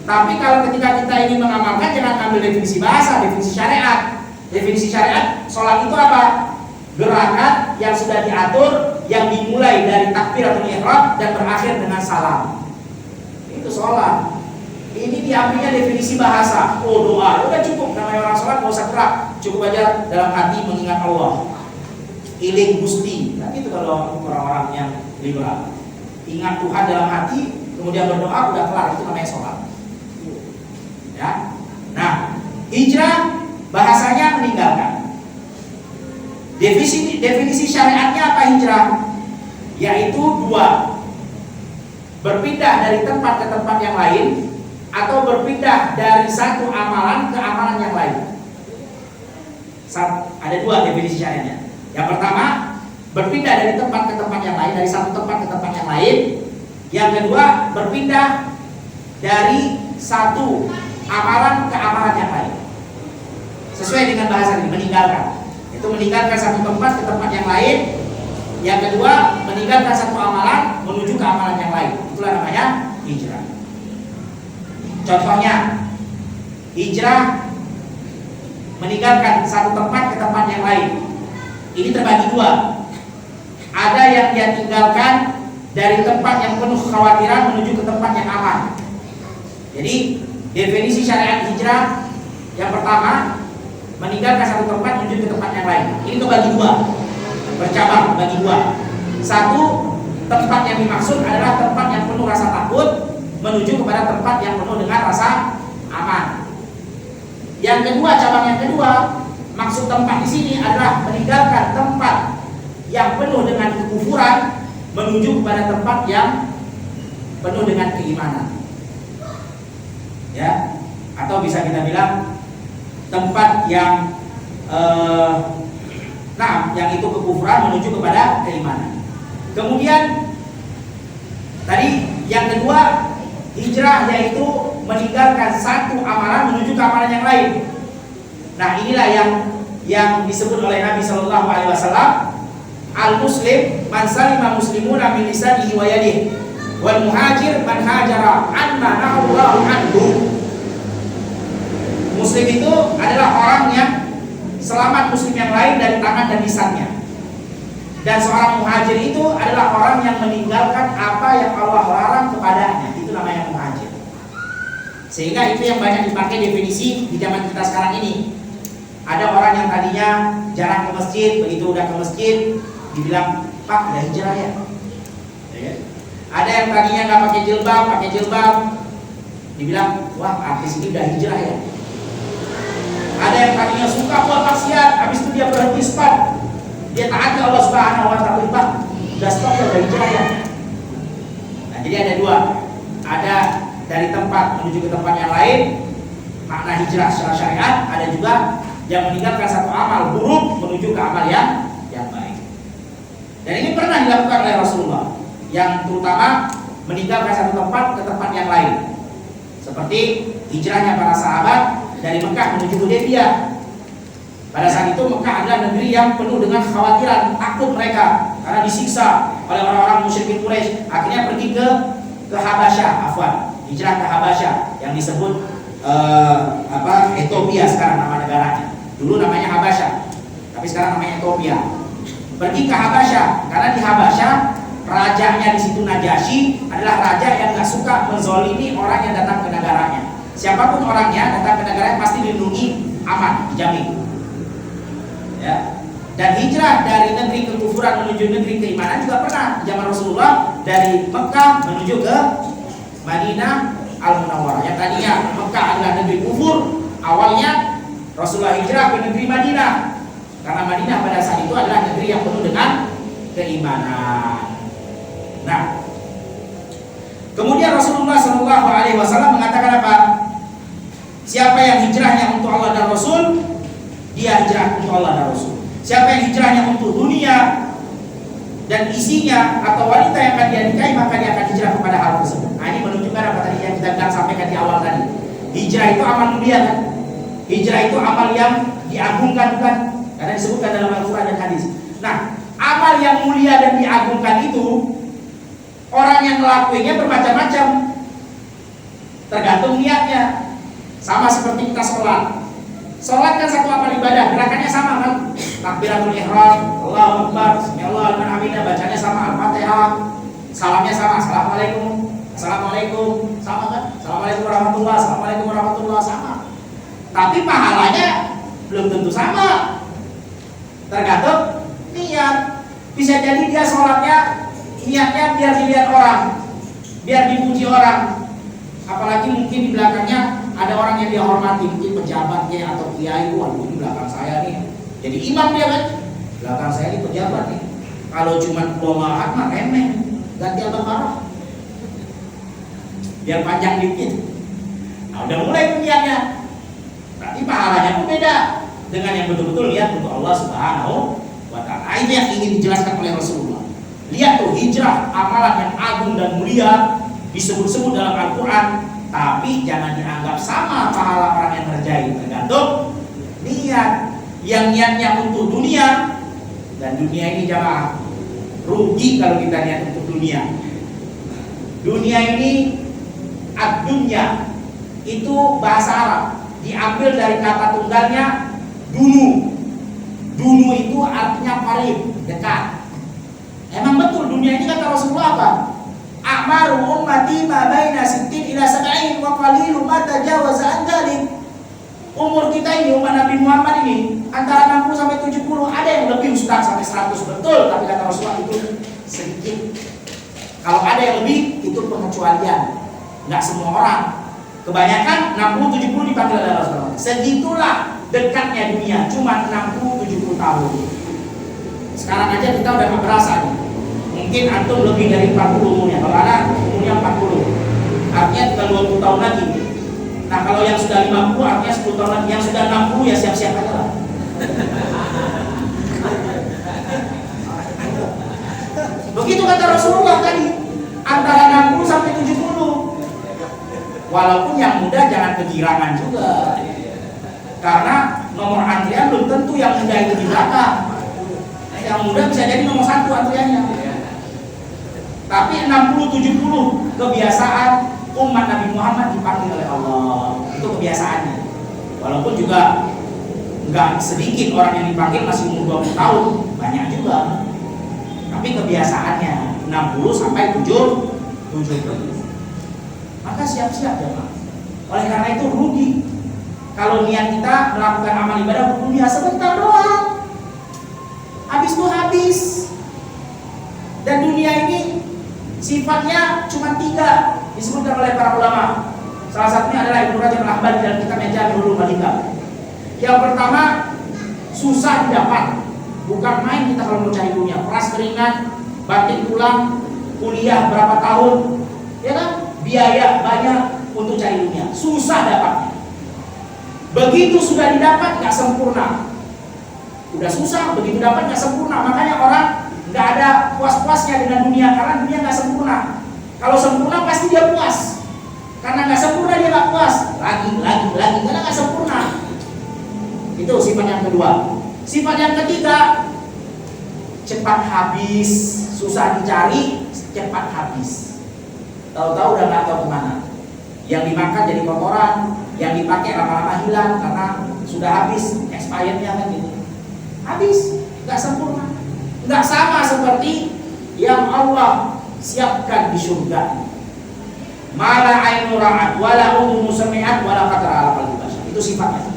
Tapi kalau ketika kita ingin mengamalkan, jangan ambil definisi bahasa, definisi syariat. Definisi syariat, sholat itu apa? Gerakan yang sudah diatur, yang dimulai dari takbiratul ihram dan berakhir dengan salam. Itu sholat. Ini diambilnya definisi bahasa. Oh doa, udah cukup. Namanya orang sholat nggak usah gerak, cukup aja dalam hati mengingat Allah. Iling gusti. Nah itu kalau orang-orang yang liberal. Ingat Tuhan dalam hati, kemudian berdoa, udah kelar, itu namanya sholat. Ya. Nah, hijrah bahasanya meninggalkan. Definisi syariatnya apa hijrah? Yaitu dua, berpindah dari tempat ke tempat yang lain, atau berpindah dari satu amalan ke amalan yang lain. Ada dua definisi syariatnya. Yang pertama, berpindah dari tempat ke tempat yang lain, dari satu tempat ke tempat yang lain. Yang kedua, berpindah dari satu amalan ke amalan yang lain. Sesuai dengan bahasa ini, meninggalkan. Itu meninggalkan satu tempat ke tempat yang lain. Yang kedua, meninggalkan satu amalan menuju ke amalan yang lain. Itulah namanya hijrah. Contohnya, hijrah meninggalkan satu tempat ke tempat yang lain. Ini terbagi dua. Ada yang dia tinggalkan dari tempat yang penuh kekhawatiran menuju ke tempat yang aman. Jadi definisi syariat hijrah yang pertama, meninggalkan satu tempat menuju ke tempat yang lain. Ini kebagi dua, bercabang bagi dua. Satu, tempat yang dimaksud adalah tempat yang penuh rasa takut menuju kepada tempat yang penuh dengan rasa aman. Yang kedua, cabang yang kedua, maksud tempat di sini adalah meninggalkan tempat yang penuh dengan kekufuran menuju kepada tempat yang penuh dengan keimanan. Ya, atau bisa kita bilang tempat yang yang itu kekufuran menuju kepada keimanan. Kemudian tadi yang kedua, hijrah yaitu meninggalkan satu amalan menuju ke amalan yang lain. Nah, inilah yang disebut oleh Nabi Shallallahu Alaihi Wasallam, al-muslim man salima muslimuna min lisanihi wa yadihi, wal muhajir man hajara amma nahallahu anhu. Muslim itu adalah orang yang selamat muslim yang lain dari tangan dan lisannya. Dan seorang muhajir itu adalah orang yang meninggalkan apa yang Allah larang kepadanya. Itu namanya muhajir. Sehingga itu yang banyak dipakai definisi di zaman kita sekarang ini. Ada orang yang tadinya jarang ke masjid, begitu udah ke masjid dibilang, "Pak, udah hijrah ya?" Ada yang tadinya nggak pakai jilbab, dibilang, "Wah, artis ini udah hijrah ya." Ada yang tadinya suka buat maksiat, habis itu dia berhenti stop, dia taat ke Allah Subhanahu Wa Taala, "Pak, udah stop ya, udah hijrah ya." Nah, jadi ada dua, ada dari tempat menuju ke tempat yang lain, makna hijrah secara syariat. Ada juga yang meninggalkan satu amal buruk menuju ke amal yang baik. Dan ini pernah dilakukan oleh Rasulullah, yang terutama meninggalkan satu tempat ke tempat yang lain. Seperti hijrahnya para sahabat dari Mekah menuju Hudaybiyah. Pada saat itu Mekah adalah negeri yang penuh dengan kekhawatiran, takut mereka karena disiksa oleh orang-orang musyrikin Quraisy. Akhirnya pergi ke Habasyah, hijrah ke Habasyah yang disebut Ethiopia sekarang nama negaranya. Dulu namanya Habasyah, tapi sekarang namanya Ethiopia. Pergi ke Habasyah karena di Habasyah rajanya di situ Najasyi adalah raja yang gak suka menzolimi orang yang datang ke negaranya. Siapapun orangnya datang ke negaranya pasti dilindungi, aman, dijamin. Ya. Dan hijrah dari negeri kekufuran menuju negeri keimanan juga pernah di zaman Rasulullah, dari Mekah menuju ke Madinah Al-Munawwarah. Yang tadinya Mekah adalah negeri kufur, awalnya Rasulullah hijrah ke negeri Madinah karena Madinah pada saat itu adalah negeri yang penuh dengan keimanan. Nah, kemudian Rasulullah Shallallahu Alaihi Wasallam mengatakan apa? Siapa yang hijrahnya untuk Allah dan Rasul, dia hijrah untuk Allah dan Rasul. Siapa yang hijrahnya untuk dunia dan isinya atau wanita yang akan dia nikahi, maka dia akan hijrah kepada hal tersebut. Nah, ini menunjukkan apa tadi yang kita bilang sampaikan di awal tadi. Hijrah itu amal mulia kan? Hijrah itu amal yang diagungkan bukan? Karena disebutkan dalam Al-Quran dan hadis. Nah, amal yang mulia dan diagungkan itu orang yang ngelakuinnya bermacam-macam, tergantung niatnya. Sama seperti kita sholat. Sholat kan satu amal ibadah, gerakannya sama kan? Takbiratul ihram, Allahu Akbar, Bismillah, liman hamidah, bacanya sama, Al-Fatihah, salamnya sama, Assalamualaikum, Assalamualaikum, sama kan? Assalamualaikum warahmatullahi, Assalamualaikum warahmatullahi, sama. Tapi pahalanya belum tentu sama, tergantung niat. Bisa jadi dia sholatnya niatnya biar dilihat orang, biar dipuji orang. Apalagi mungkin di belakangnya ada orang yang dia hormati, mungkin pejabatnya atau kiai. Waduh, di belakang saya nih jadi imam dia kan, belakang saya ini pejabat nih. Kalau cuma pelomahan mah remeh, ganti Al-Baqarah biar panjang dikit. Nah, udah mulai niatnya, berarti pahalanya pun beda dengan yang betul-betul lihat untuk Allah Subhanahu wa Ta'ala. Ini yang ingin dijelaskan oleh Rasulullah. Lihat tuh, hijrah amalan yang agung dan mulia disebut-sebut dalam Al-Quran, tapi jangan dianggap sama pahala orang yang ngerjain. Tergantung niat. Yang niatnya untuk dunia, dan dunia ini jamaah rugi kalau kita niat untuk dunia. Dunia ini ad-dunya itu bahasa Arab, diambil dari kata tunggalnya Dunu itu artinya qarib, dekat. Emang betul dunia ini kata Rasulullah apa? A'maru ummati ma baina 60 ila 70 wa qalilun ma tajawaza an dzalik. Umur kita ini, umat Nabi Muhammad ini antara 60 sampai 70, ada yang lebih Ustaz sampai 100 betul, tapi kata Rasulullah itu sedikit. Kalau ada yang lebih itu pengecualian. Enggak semua orang. Kebanyakan 60-70 dipanggil oleh Rasulullah. Segitulah dekatnya dunia, cuma 60-70 tahun. Sekarang aja kita udah gak berasa nih. Mungkin antum lebih dari 40 umurnya. Kalau anak umurnya 40, artinya tinggal 20 tahun lagi. Nah kalau yang sudah 50 artinya 10 tahun lagi. Yang sudah 60 ya siap-siap aja lah. Begitu kata Rasulullah tadi, antara 60 sampai 70. Walaupun yang muda jangan kegirangan juga, karena nomor antrian belum tentu yang muda itu di belakang. Yang muda bisa jadi nomor 1 antriannya. Tapi 60-70 kebiasaan umat Nabi Muhammad dipanggil oleh Allah. Itu kebiasaannya. Walaupun juga nggak sedikit orang yang dipanggil masih umur 20 tahun, banyak juga. Tapi kebiasaannya 60 sampai 70. Maka siap-siap jemaah. Oleh karena itu rugi kalau niat kita melakukan amal ibadah untuk dunia sebentar doang. Habis itu habis. Dan dunia ini sifatnya cuma 3 disebutkan oleh para ulama. Salah satunya adalah Ibnu Rajab Al-Hambali dalam kitabnya Jami'ul Ulum. Yang pertama, susah didapat. Bukan main kita kalau mau cari dunia, keras keringat, batin pulang, kuliah berapa tahun, ya kan? Biaya banyak untuk cari dunia, susah dapatnya. Begitu sudah didapat nggak sempurna. Udah susah, begitu dapat nggak sempurna. Makanya orang nggak ada puas-puasnya dengan dunia karena dunia nggak sempurna. Kalau sempurna pasti dia puas. Karena nggak sempurna dia nggak puas. Lagi karena nggak sempurna. Itu sifat yang kedua. Sifat yang ketiga, cepat habis, susah dicari, cepat habis. Tahu-tahu udah nggak tahu kemana. Yang dimakan jadi kotoran, yang dipakai lama-lama hilang karena sudah habis expirednya kan gitu. Habis, nggak sempurna. Nggak sama seperti yang Allah siapkan di surga. Mala ainu ra'at, wala udhunu sami'at, wala qadra ala qalbi bashar. Itu sifatnya.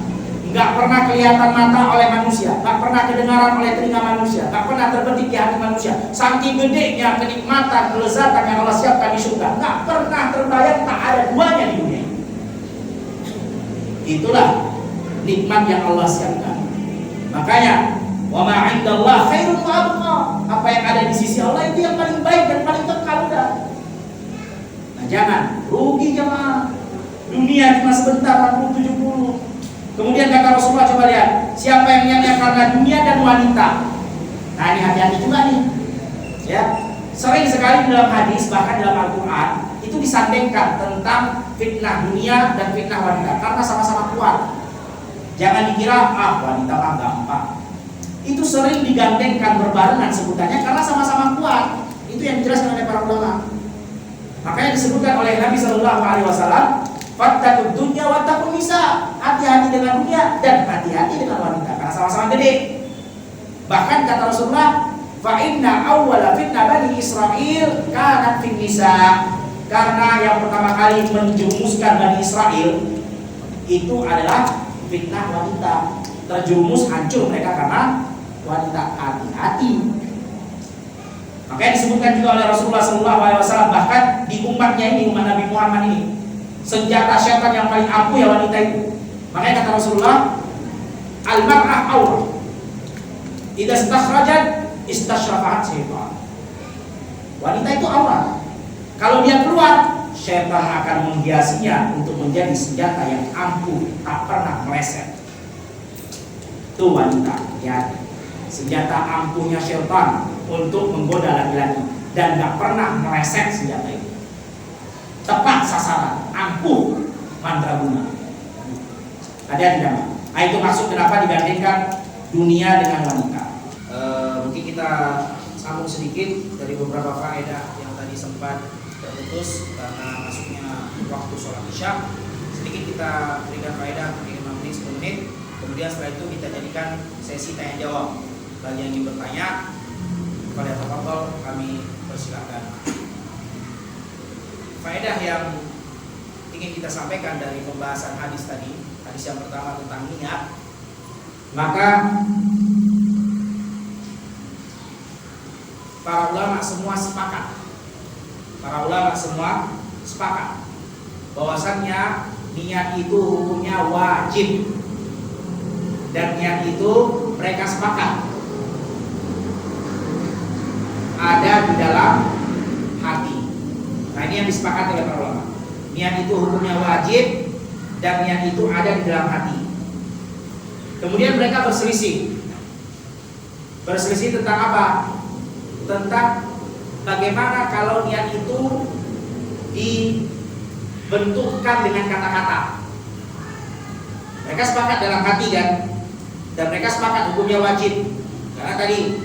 Nggak pernah kelihatan mata oleh manusia, nggak pernah kedengaran oleh telinga manusia, nggak pernah terbetik di hati manusia. Saking gedenya kenikmatan, kelezatan yang Allah siapkan di surga, nggak pernah terbayang, tak ada duanya di dunia. Itulah nikmat yang Allah siapkan. Makanya, wa ma 'indallah khairun wa abqa. Apa yang ada di sisi Allah itu yang paling baik dan paling kekal udah. Nah, jangan rugi jemaah. Dunia cuma sebentar, 60-70. Kemudian kata Rasulullah, coba lihat, siapa yang niatnya karena dunia dan wanita. Nah ini hati-hati juga nih. Ya, sering sekali dalam hadis bahkan dalam Al-Quran itu disandingkan tentang fitnah dunia dan fitnah wanita karena sama-sama kuat. Jangan dikira wanita mah gampang. Itu sering digandengkan berbarengan sebutannya karena sama-sama kuat. Itu yang dijelaskan oleh para ulama. Makanya disebutkan oleh Nabi Shallallahu Alaihi Wasallam, fattaqud dunya wattaqun nisa. Hati-hati dengan dunia dan hati-hati dengan wanita karena sama-sama gede. Bahkan kata Rasulullah, fa inna awwala fitnah bani Israil kanat fin nisa. Karena yang pertama kali menjerumuskan Bani Israel itu adalah fitnah wanita. Terjerumus hancur mereka karena wanita. Hati-hati. Makanya disebutkan juga oleh Rasulullah SAW, bahkan di umatnya ini, umat Nabi Muhammad ini, senjata syaitan yang paling ampuh ya wanita itu. Makanya kata Rasulullah, al-mar'ah awrah, idza istakhrajat istashrafahat syaitan. Wanita itu awrah. Kalau dia keluar, syaitan akan menghiasinya untuk menjadi senjata yang ampuh, tak pernah meleset. Itu wanita, ya. Senjata ampuhnya syaitan untuk menggoda laki-laki dan gak pernah meleset senjata itu. Tepat sasaran, ampuh, mandraguna. Ada tidak? Nah, itu maksud kenapa digandengkan dunia dengan wanita. Mungkin kita sambung sedikit dari beberapa faedah yang tadi sempat terputus karena masuknya waktu sholat isya. Sedikit kita berikan faedah mungkin 5 menit, 10 menit. Kemudian setelah itu kita jadikan sesi tanya jawab. Bagi yang ingin bertanya, pada tafadhol kami persilakan. Faedah yang ingin kita sampaikan dari pembahasan hadis tadi, hadis yang pertama tentang niat, maka para ulama semua sepakat bahwasannya niat itu hukumnya wajib, dan niat itu mereka sepakat ada di dalam hati. Nah, ini yang disepakati oleh para ulama. Niat itu hukumnya wajib dan niat itu ada di dalam hati. Kemudian mereka berselisih tentang apa? Tentang bagaimana kalau niat itu dibentukkan dengan kata-kata. Mereka sepakat dalam hati kan, dan mereka sepakat hukumnya wajib. Karena tadi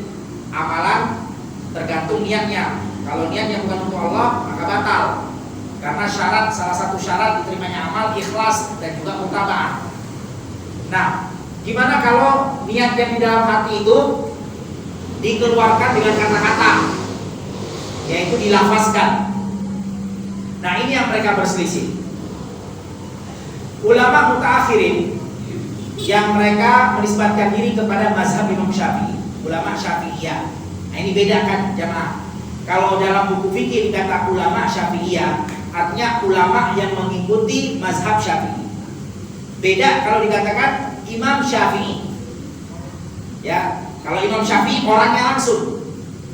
amalan tergantung niatnya. Kalau niatnya bukan untuk Allah, maka batal. Karena salah satu syarat diterimanya amal ikhlas dan juga mutaba'ah. Nah, gimana kalau niat yang di dalam hati itu dikeluarkan dengan kata-kata, yaitu dilafazkan? Nah, ini yang mereka berselisih. Ulama mutaakhirin yang mereka menisbatkan diri kepada mazhab Imam Syafi'i, ulama Syafi'iyah. Nah, ini bedakan jamaah. Kalau dalam buku fikih dikata ulama Syafi'iyah, artinya ulama yang mengikuti mazhab Syafi'i. Beda kalau dikatakan Imam Syafi'i. Ya, kalau Imam Syafi'i orangnya langsung.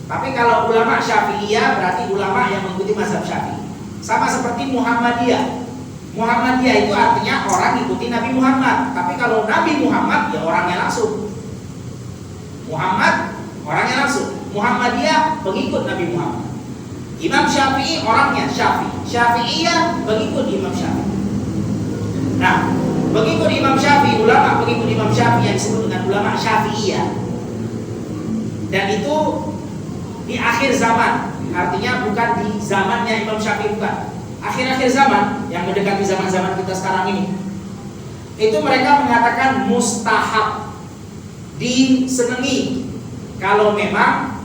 Tapi kalau ulama Syafi'iyah berarti ulama yang mengikuti mazhab Syafi'i. Sama seperti Muhammadiyah. Muhammadiyah itu artinya orang ikuti Nabi Muhammad. Tapi kalau Nabi Muhammad ya orangnya langsung. Muhammad orangnya langsung. Muhammadiyah pengikut Nabi Muhammad. Imam Syafi'i orangnya Syafi'i. Syafi'iyah pengikut Imam Syafi'i. Nah, pengikut Imam Syafi'i, ulama pengikut Imam Syafi'i yang disebut dengan ulama Syafi'iyah. Dan itu di akhir zaman, artinya bukan di zamannya Imam Syafi'i, bukan. Akhir-akhir zaman yang mendekati zaman-zaman kita sekarang ini, itu mereka mengatakan mustahab, disenangi kalau memang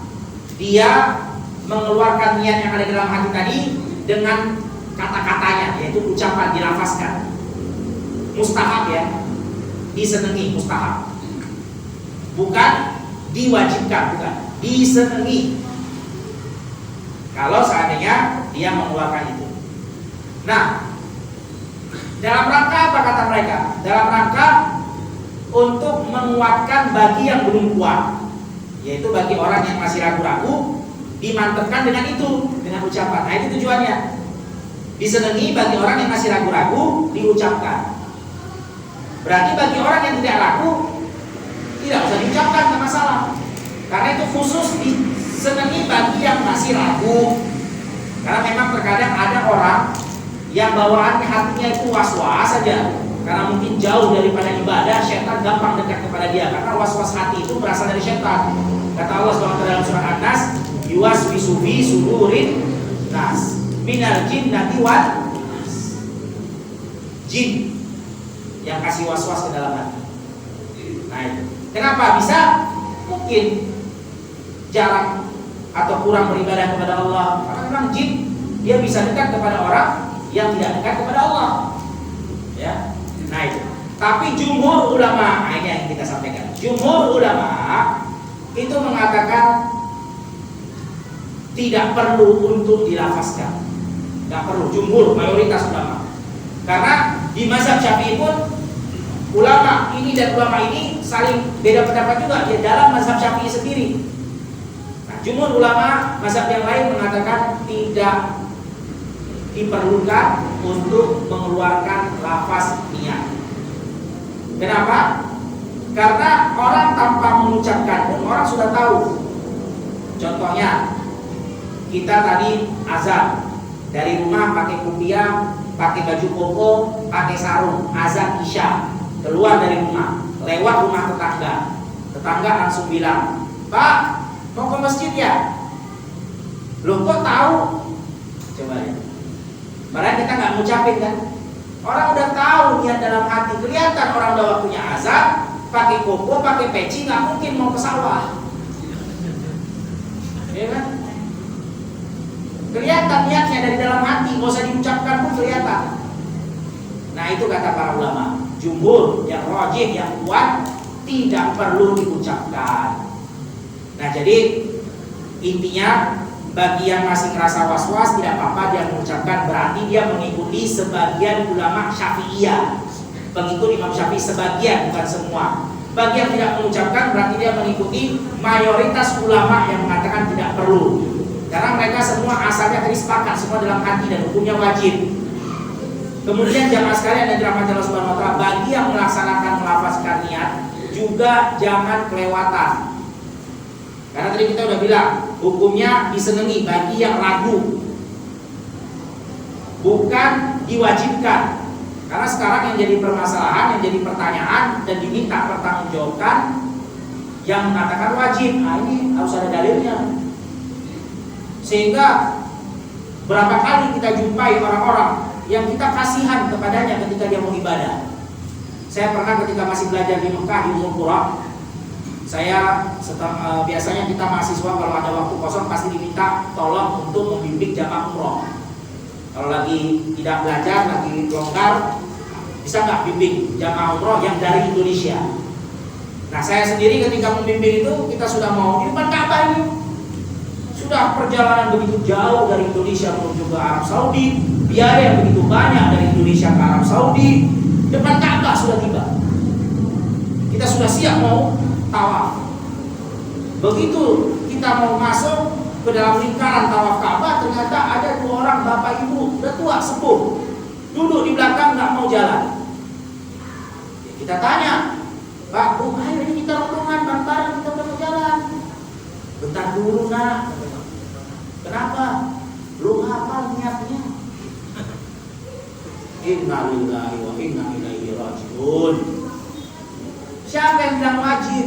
dia mengeluarkan niat yang ada dalam hati tadi dengan kata-katanya, yaitu ucapan, dilafazkan. Mustahab ya, disenangi, mustahab, bukan diwajibkan, bukan, disenangi kalau seandainya dia mengeluarkan itu. Nah, dalam rangka apa kata mereka? Dalam rangka untuk menguatkan bagi yang belum kuat, yaitu bagi orang yang masih ragu-ragu, dimantapkan dengan itu, dengan ucapan. Nah, itu tujuannya. Disenangi bagi orang yang masih ragu-ragu, diucapkan. Berarti bagi orang yang tidak ragu, tidak usah diucapkan, tidak masalah. Karena itu khusus disenangi bagi yang masih ragu. Karena memang terkadang ada orang yang bawaannya hatinya itu was-was saja, karena mungkin jauh daripada ibadah, syaitan gampang dekat kepada dia. Karena was-was hati itu berasal dari syaitan. Kata Allah SWT dalam surah An-Nas, yuwaswisu fi sudurin nas minal jinnati wan nas. Jin yang kasih was-was ke dalam hati. Nah, itu. Kenapa bisa? Mungkin jarang atau kurang beribadah kepada Allah. Karena memang jin dia bisa dekat kepada orang yang tidak dekat kepada Allah. Ya. Nah, itu. Tapi jumhur ulama, ini yang kita sampaikan. Jumhur ulama itu mengatakan tidak perlu untuk dilafazkan. Tidak perlu, jumhur, mayoritas ulama. Karena di mazhab Syafi'i pun ulama ini dan ulama ini saling beda pendapat juga di dalam mazhab Syafi'i sendiri. Nah, jumhur ulama mazhab yang lain mengatakan tidak diperlukan untuk mengeluarkan lafaz niat. Kenapa? Karena orang tanpa mengucapkan pun orang sudah tahu. Contohnya, kita tadi azan dari rumah pakai kupiah, pakai baju koko, pakai sarung, azan isya, keluar dari rumah, lewat rumah tetangga. Tetangga langsung bilang, "Pak, mau ke masjid ya?" Loh, kok tahu? Coba lihat. Padahal kita nggak ngucapin kan? Orang udah tahu niat dalam hati, kelihatan orang udah waktunya azan, pakai koko, pakai peci, nggak mungkin mau ke sawah. Ya kan? Kelihatan niatnya dari dalam hati, nggak usah diucapkan pun kelihatan. Nah itu kata para ulama, jumhur yang rajih, yang kuat, tidak perlu diucapkan. Nah jadi intinya bagi yang masih ngerasa was-was tidak apa-apa dia mengucapkan, berarti dia mengikuti sebagian ulama Syafi'iyah, pengikut Imam Syafi'i sebagian, bukan semua. Bagi yang tidak mengucapkan berarti dia mengikuti mayoritas ulama yang mengatakan tidak perlu, karena mereka semua asalnya tadi sepakat semua dalam hati dan hukumnya wajib. Kemudian jamaah sekalian yang dirahmati Allah Subhanahu wa taala, bagi yang melaksanakan melafazkan niat juga jangan kelewatan. Karena tadi kita udah bilang hukumnya disenangi bagi yang ragu, bukan diwajibkan. Karena sekarang yang jadi permasalahan, yang jadi pertanyaan dan diminta pertanggungjawabkan yang mengatakan wajib. Nah ini harus ada dalilnya. Sehingga berapa kali kita jumpai orang-orang yang kita kasihan kepadanya ketika dia mau ibadah. Saya pernah ketika masih belajar di Mekah di Ummul Qura, biasanya kita mahasiswa kalau ada waktu kosong pasti diminta tolong untuk membimbing jamaah umroh. Kalau lagi tidak belajar, lagi longgar, bisa nggak bimbing jamaah umroh yang dari Indonesia? Nah saya sendiri ketika membimbing itu, kita sudah mau di depan Ka'bah ini, sudah perjalanan begitu jauh dari Indonesia menuju ke Arab Saudi, biaya yang begitu banyak dari Indonesia ke Arab Saudi, depan Ka'bah sudah tiba. Kita sudah siap mau tawaf. Begitu kita mau masuk ke dalam lingkaran tawaf Ka'bah, ternyata ada dua orang bapak ibu udah tua sepuh duduk di belakang nggak mau jalan. Ya, kita tanya, Pak, Bu, ayo ini kita rombongan bareng-bareng, kita udah mau jalan. Bentar dulu nak. Kenapa? Belum hafal niatnya. Inna lillahi wa inna ilaihi raji'un. Siapa yang bilang wajib?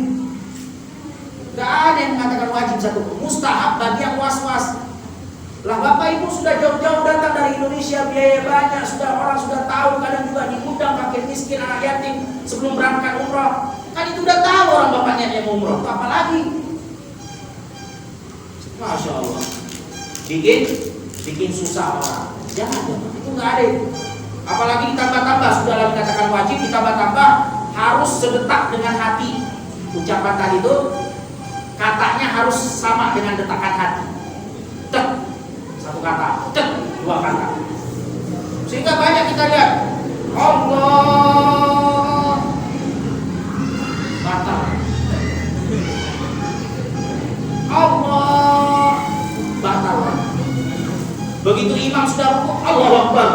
Gak ada yang mengatakan wajib satu, mustahab bagi yang was-was. Lah bapak ibu sudah jauh-jauh datang dari Indonesia, biaya banyak, orang sudah tahu, kadang juga diundang kakek miskin, anak yatim sebelum berangkat umroh. Kan itu udah tahu orang bapaknya yang mau umroh, apalagi? Masya Allah, bikin susah orang. Jangan, itu nggak ada itu. Apalagi ditambah-tambah, sudah lagi katakan wajib, ditambah-tambah harus sedetak dengan hati. Ucapan tadi itu katanya harus sama dengan detakan hati. Tek, satu kata, tek, dua kata. Sehingga banyak kita lihat Allah batal, Allah batal. Begitu imam sudah rukuk, Allahu Akbar.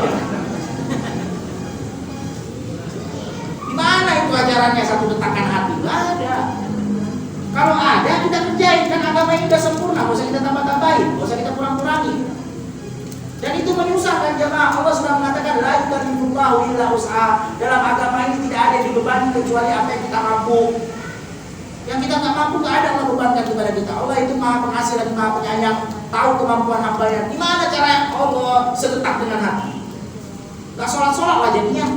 Gimana itu ajarannya satu detakan hati? Gak ada. Kalau ada kita kerjain, kan agama ini sudah sempurna, gak usah kita tambah-tambahin, gak usah kita kurang-kurangi. Dan itu menyusahkan jemaah. Allah sudah mengatakan la yukallifullahu illa wus'aha. Dalam agama ini tidak ada yang dibebani kecuali apa yang kita mampu. Yang kita nggak mampu nggak ada Allah bebankan kepada kita. Allah itu maha pengasih dan maha penyayang, tahu kemampuan hambanya. Gimana cara Allah sedetak dengan hati? Gak sholat-sholat lah jadinya.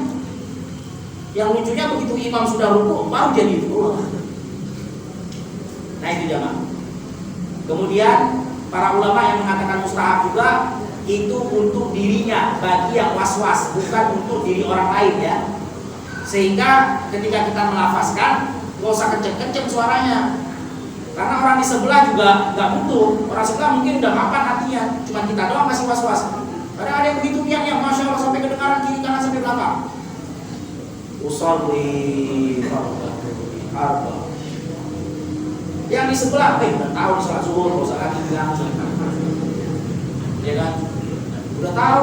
Yang lucunya begitu imam sudah rukuk baru jadi itu. Nah itu jamaah. Kemudian para ulama yang mengatakan mustahab juga itu untuk dirinya, bagi yang was-was, bukan untuk diri orang lain ya. Sehingga ketika kita melafazkan nggak usah kenceng-kenceng suaranya, karena orang di sebelah juga nggak butuh. Orang sebelah mungkin udah mapan hatinya, cuma kita doang masih was-was. Kadang ada yang begitu niatnya, masya Allah sampai kedengaran kiri kanan sampai belakang. Usolli arba. Yang di sebelah, udah tahu di sholat zuhur, nggak usah lagi bilang, ya kan? Udah tahu.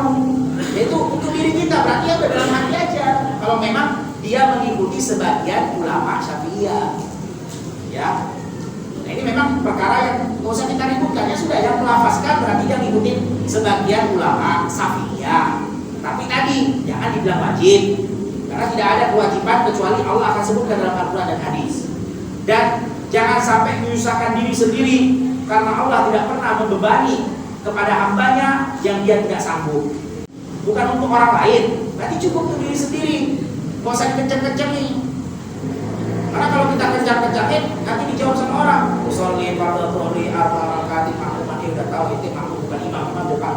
Itu untuk diri kita, berarti ya dalam hati aja. Kalau memang dia mengikuti sebagian ulama Syafi'iyah, ya. Nah ini memang perkara yang nggak usah kita ributkan, ya sudah. Yang melafazkan berarti dia ngikutin sebagian ulama Syafi'iyah. Tapi tadi jangan dibilang wajib, karena tidak ada kewajiban kecuali Allah akan sebutkan dalam Al-Quran dan hadis. Dan jangan sampai menyusahkan diri sendiri, karena Allah tidak pernah membebani kepada hambanya yang dia tidak sanggup. bukan untuk orang lain. Berarti cukup untuk diri sendiri, nggak usah dikenceng-kencengin. Karena kalau kita kencang-kencangin, nanti dijawab sama orang. Usolli fardhu dhuhri arba'a rakaatin makmuman, dia udah tahu itu makmum bukan imam bukan.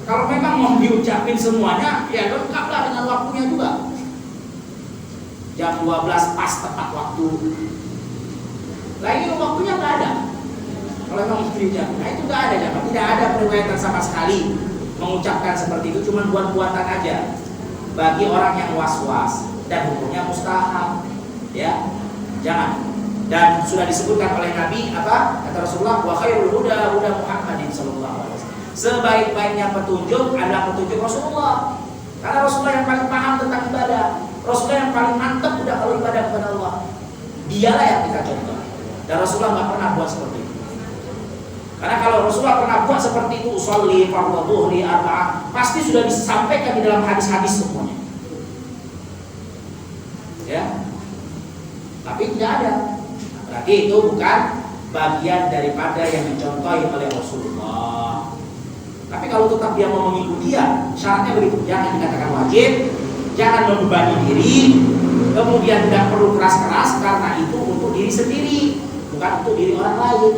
Kalau memang mau diucapin semuanya, ya lengkaplah dengan waktunya juga. Jam 12 pas tepat waktu. Lah ini waktunya nggak ada. Kalau memang istrinya, nah itu nggak ada, jangan. Tidak ada periwayatan sama sekali mengucapkan seperti itu, cuma buat-buatan aja bagi orang yang was-was, dan hukumnya mustahab, ya, jangan. Dan sudah disebutkan oleh Nabi apa? Kata Rasulullah, wa khairul huda huda Muhammadin sallallahu alaihi wasallam. Sebaik-baiknya petunjuk adalah petunjuk Rasulullah. Karena Rasulullah yang paling paham tentang ibadah, Rasulullah yang paling mantap udah kalau ibadah kepada Allah. Dialah yang kita contoh. Dan Rasulullah nggak pernah buat seperti itu. Karena kalau Rasulullah pernah buat seperti itu, usolli fardhu dhuhri arba'ah, pasti sudah disampaikan di dalam hadis-hadis semuanya. Ya. Tapi tidak ada. Berarti itu bukan bagian daripada yang dicontohi oleh Rasulullah. Tapi kalau tetap dia mau mengikuti, ya syaratnya begitu. Jangan dikatakan wajib, jangan membebani diri, kemudian tidak perlu keras-keras karena itu untuk diri sendiri, bukan untuk diri orang lain.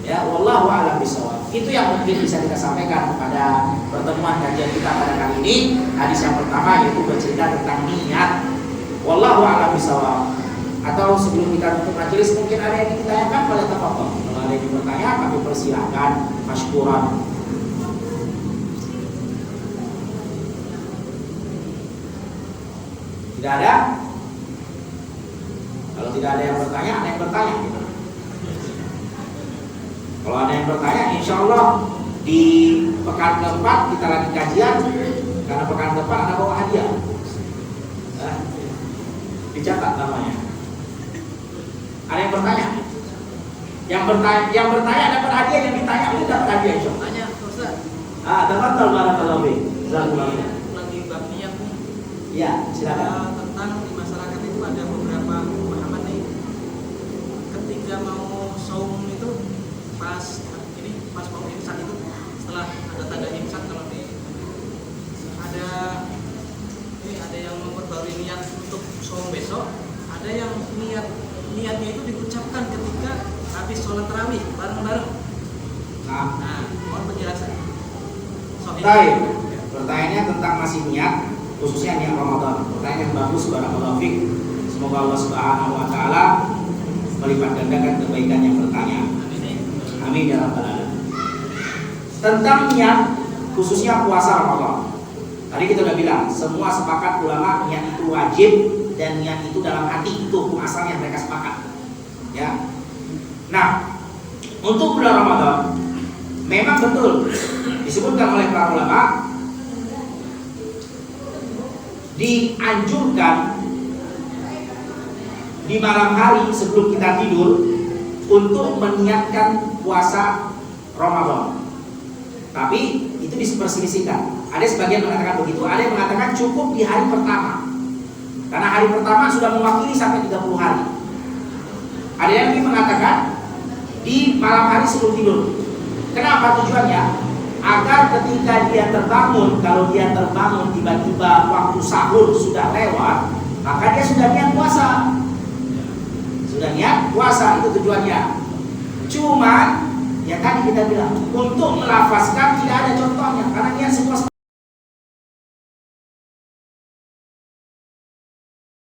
Ya, wallahu a'lam bishawab. Itu yang mungkin bisa kita sampaikan pada pertemuan kajian kita pada kali ini. Hadis yang pertama yaitu bercerita tentang niat. Wallahu a'lam bishawab. Atau sebelum kita tutup majelis, mungkin ada yang ditanyakan, boleh tafadhol. Kalau ada yang bertanya, kami persilahkan. Masykuran. Tidak ada? Kalau tidak ada yang bertanya, ada yang bertanya. Kalau ada yang bertanya, insya Allah di pekan keempat kita lagi kajian. Karena pekan keempat ada bawa hadiah. Nah, dicatat namanya. Ada yang bertanya? Yang bertanya dapat hadiah, yang ditanya itu dapat hadiah insya Allah. Tanya, Ustaz. Dapat barakallahu fiik. Lagi bab niat. Ya, silakan. Tentang di masyarakat itu ada beberapa pemahaman nih. Ketika mau saum itu pas mau imsak itu, setelah ada tanda imsak, kalau ada yang memperbarui niat untuk saum besok, ada yang niatnya itu diucapkan ketika habis sholat tarawih bareng-bareng. Nah, mohon penjelasan. Baik, pertanyaannya tentang masih niat, khususnya niat Ramadan. Pertanyaan yang bagus, barakallahu fiik. Semoga Allah Subhanahu wa taala melipat gandakan kebaikan yang bertanya. Amin ya rabbal alamin. Tentang niat, khususnya puasa Ramadan. Tadi kita sudah bilang, semua sepakat ulama niat itu wajib dan niat itu dalam hati, itu hukum asalnya mereka sepakat. Ya. Nah, untuk bulan Ramadan memang betul disebutkan oleh para ulama dianjurkan di malam hari sebelum kita tidur untuk meniatkan puasa Ramadan. Tapi itu diperselisihkan. Ada sebagian mengatakan begitu, ada yang mengatakan cukup di hari pertama. Karena hari pertama sudah mewakili sampai 30 hari. Ada yang lagi mengatakan di malam hari sebelum tidur. Kenapa tujuannya? Agar ketika dia terbangun, kalau dia terbangun tiba-tiba waktu sahur sudah lewat, maka dia sudah niat puasa. Sudah niat puasa, itu tujuannya. Cuman ya tadi kita bilang, untuk melafazkan tidak ada contohnya, karena niat semua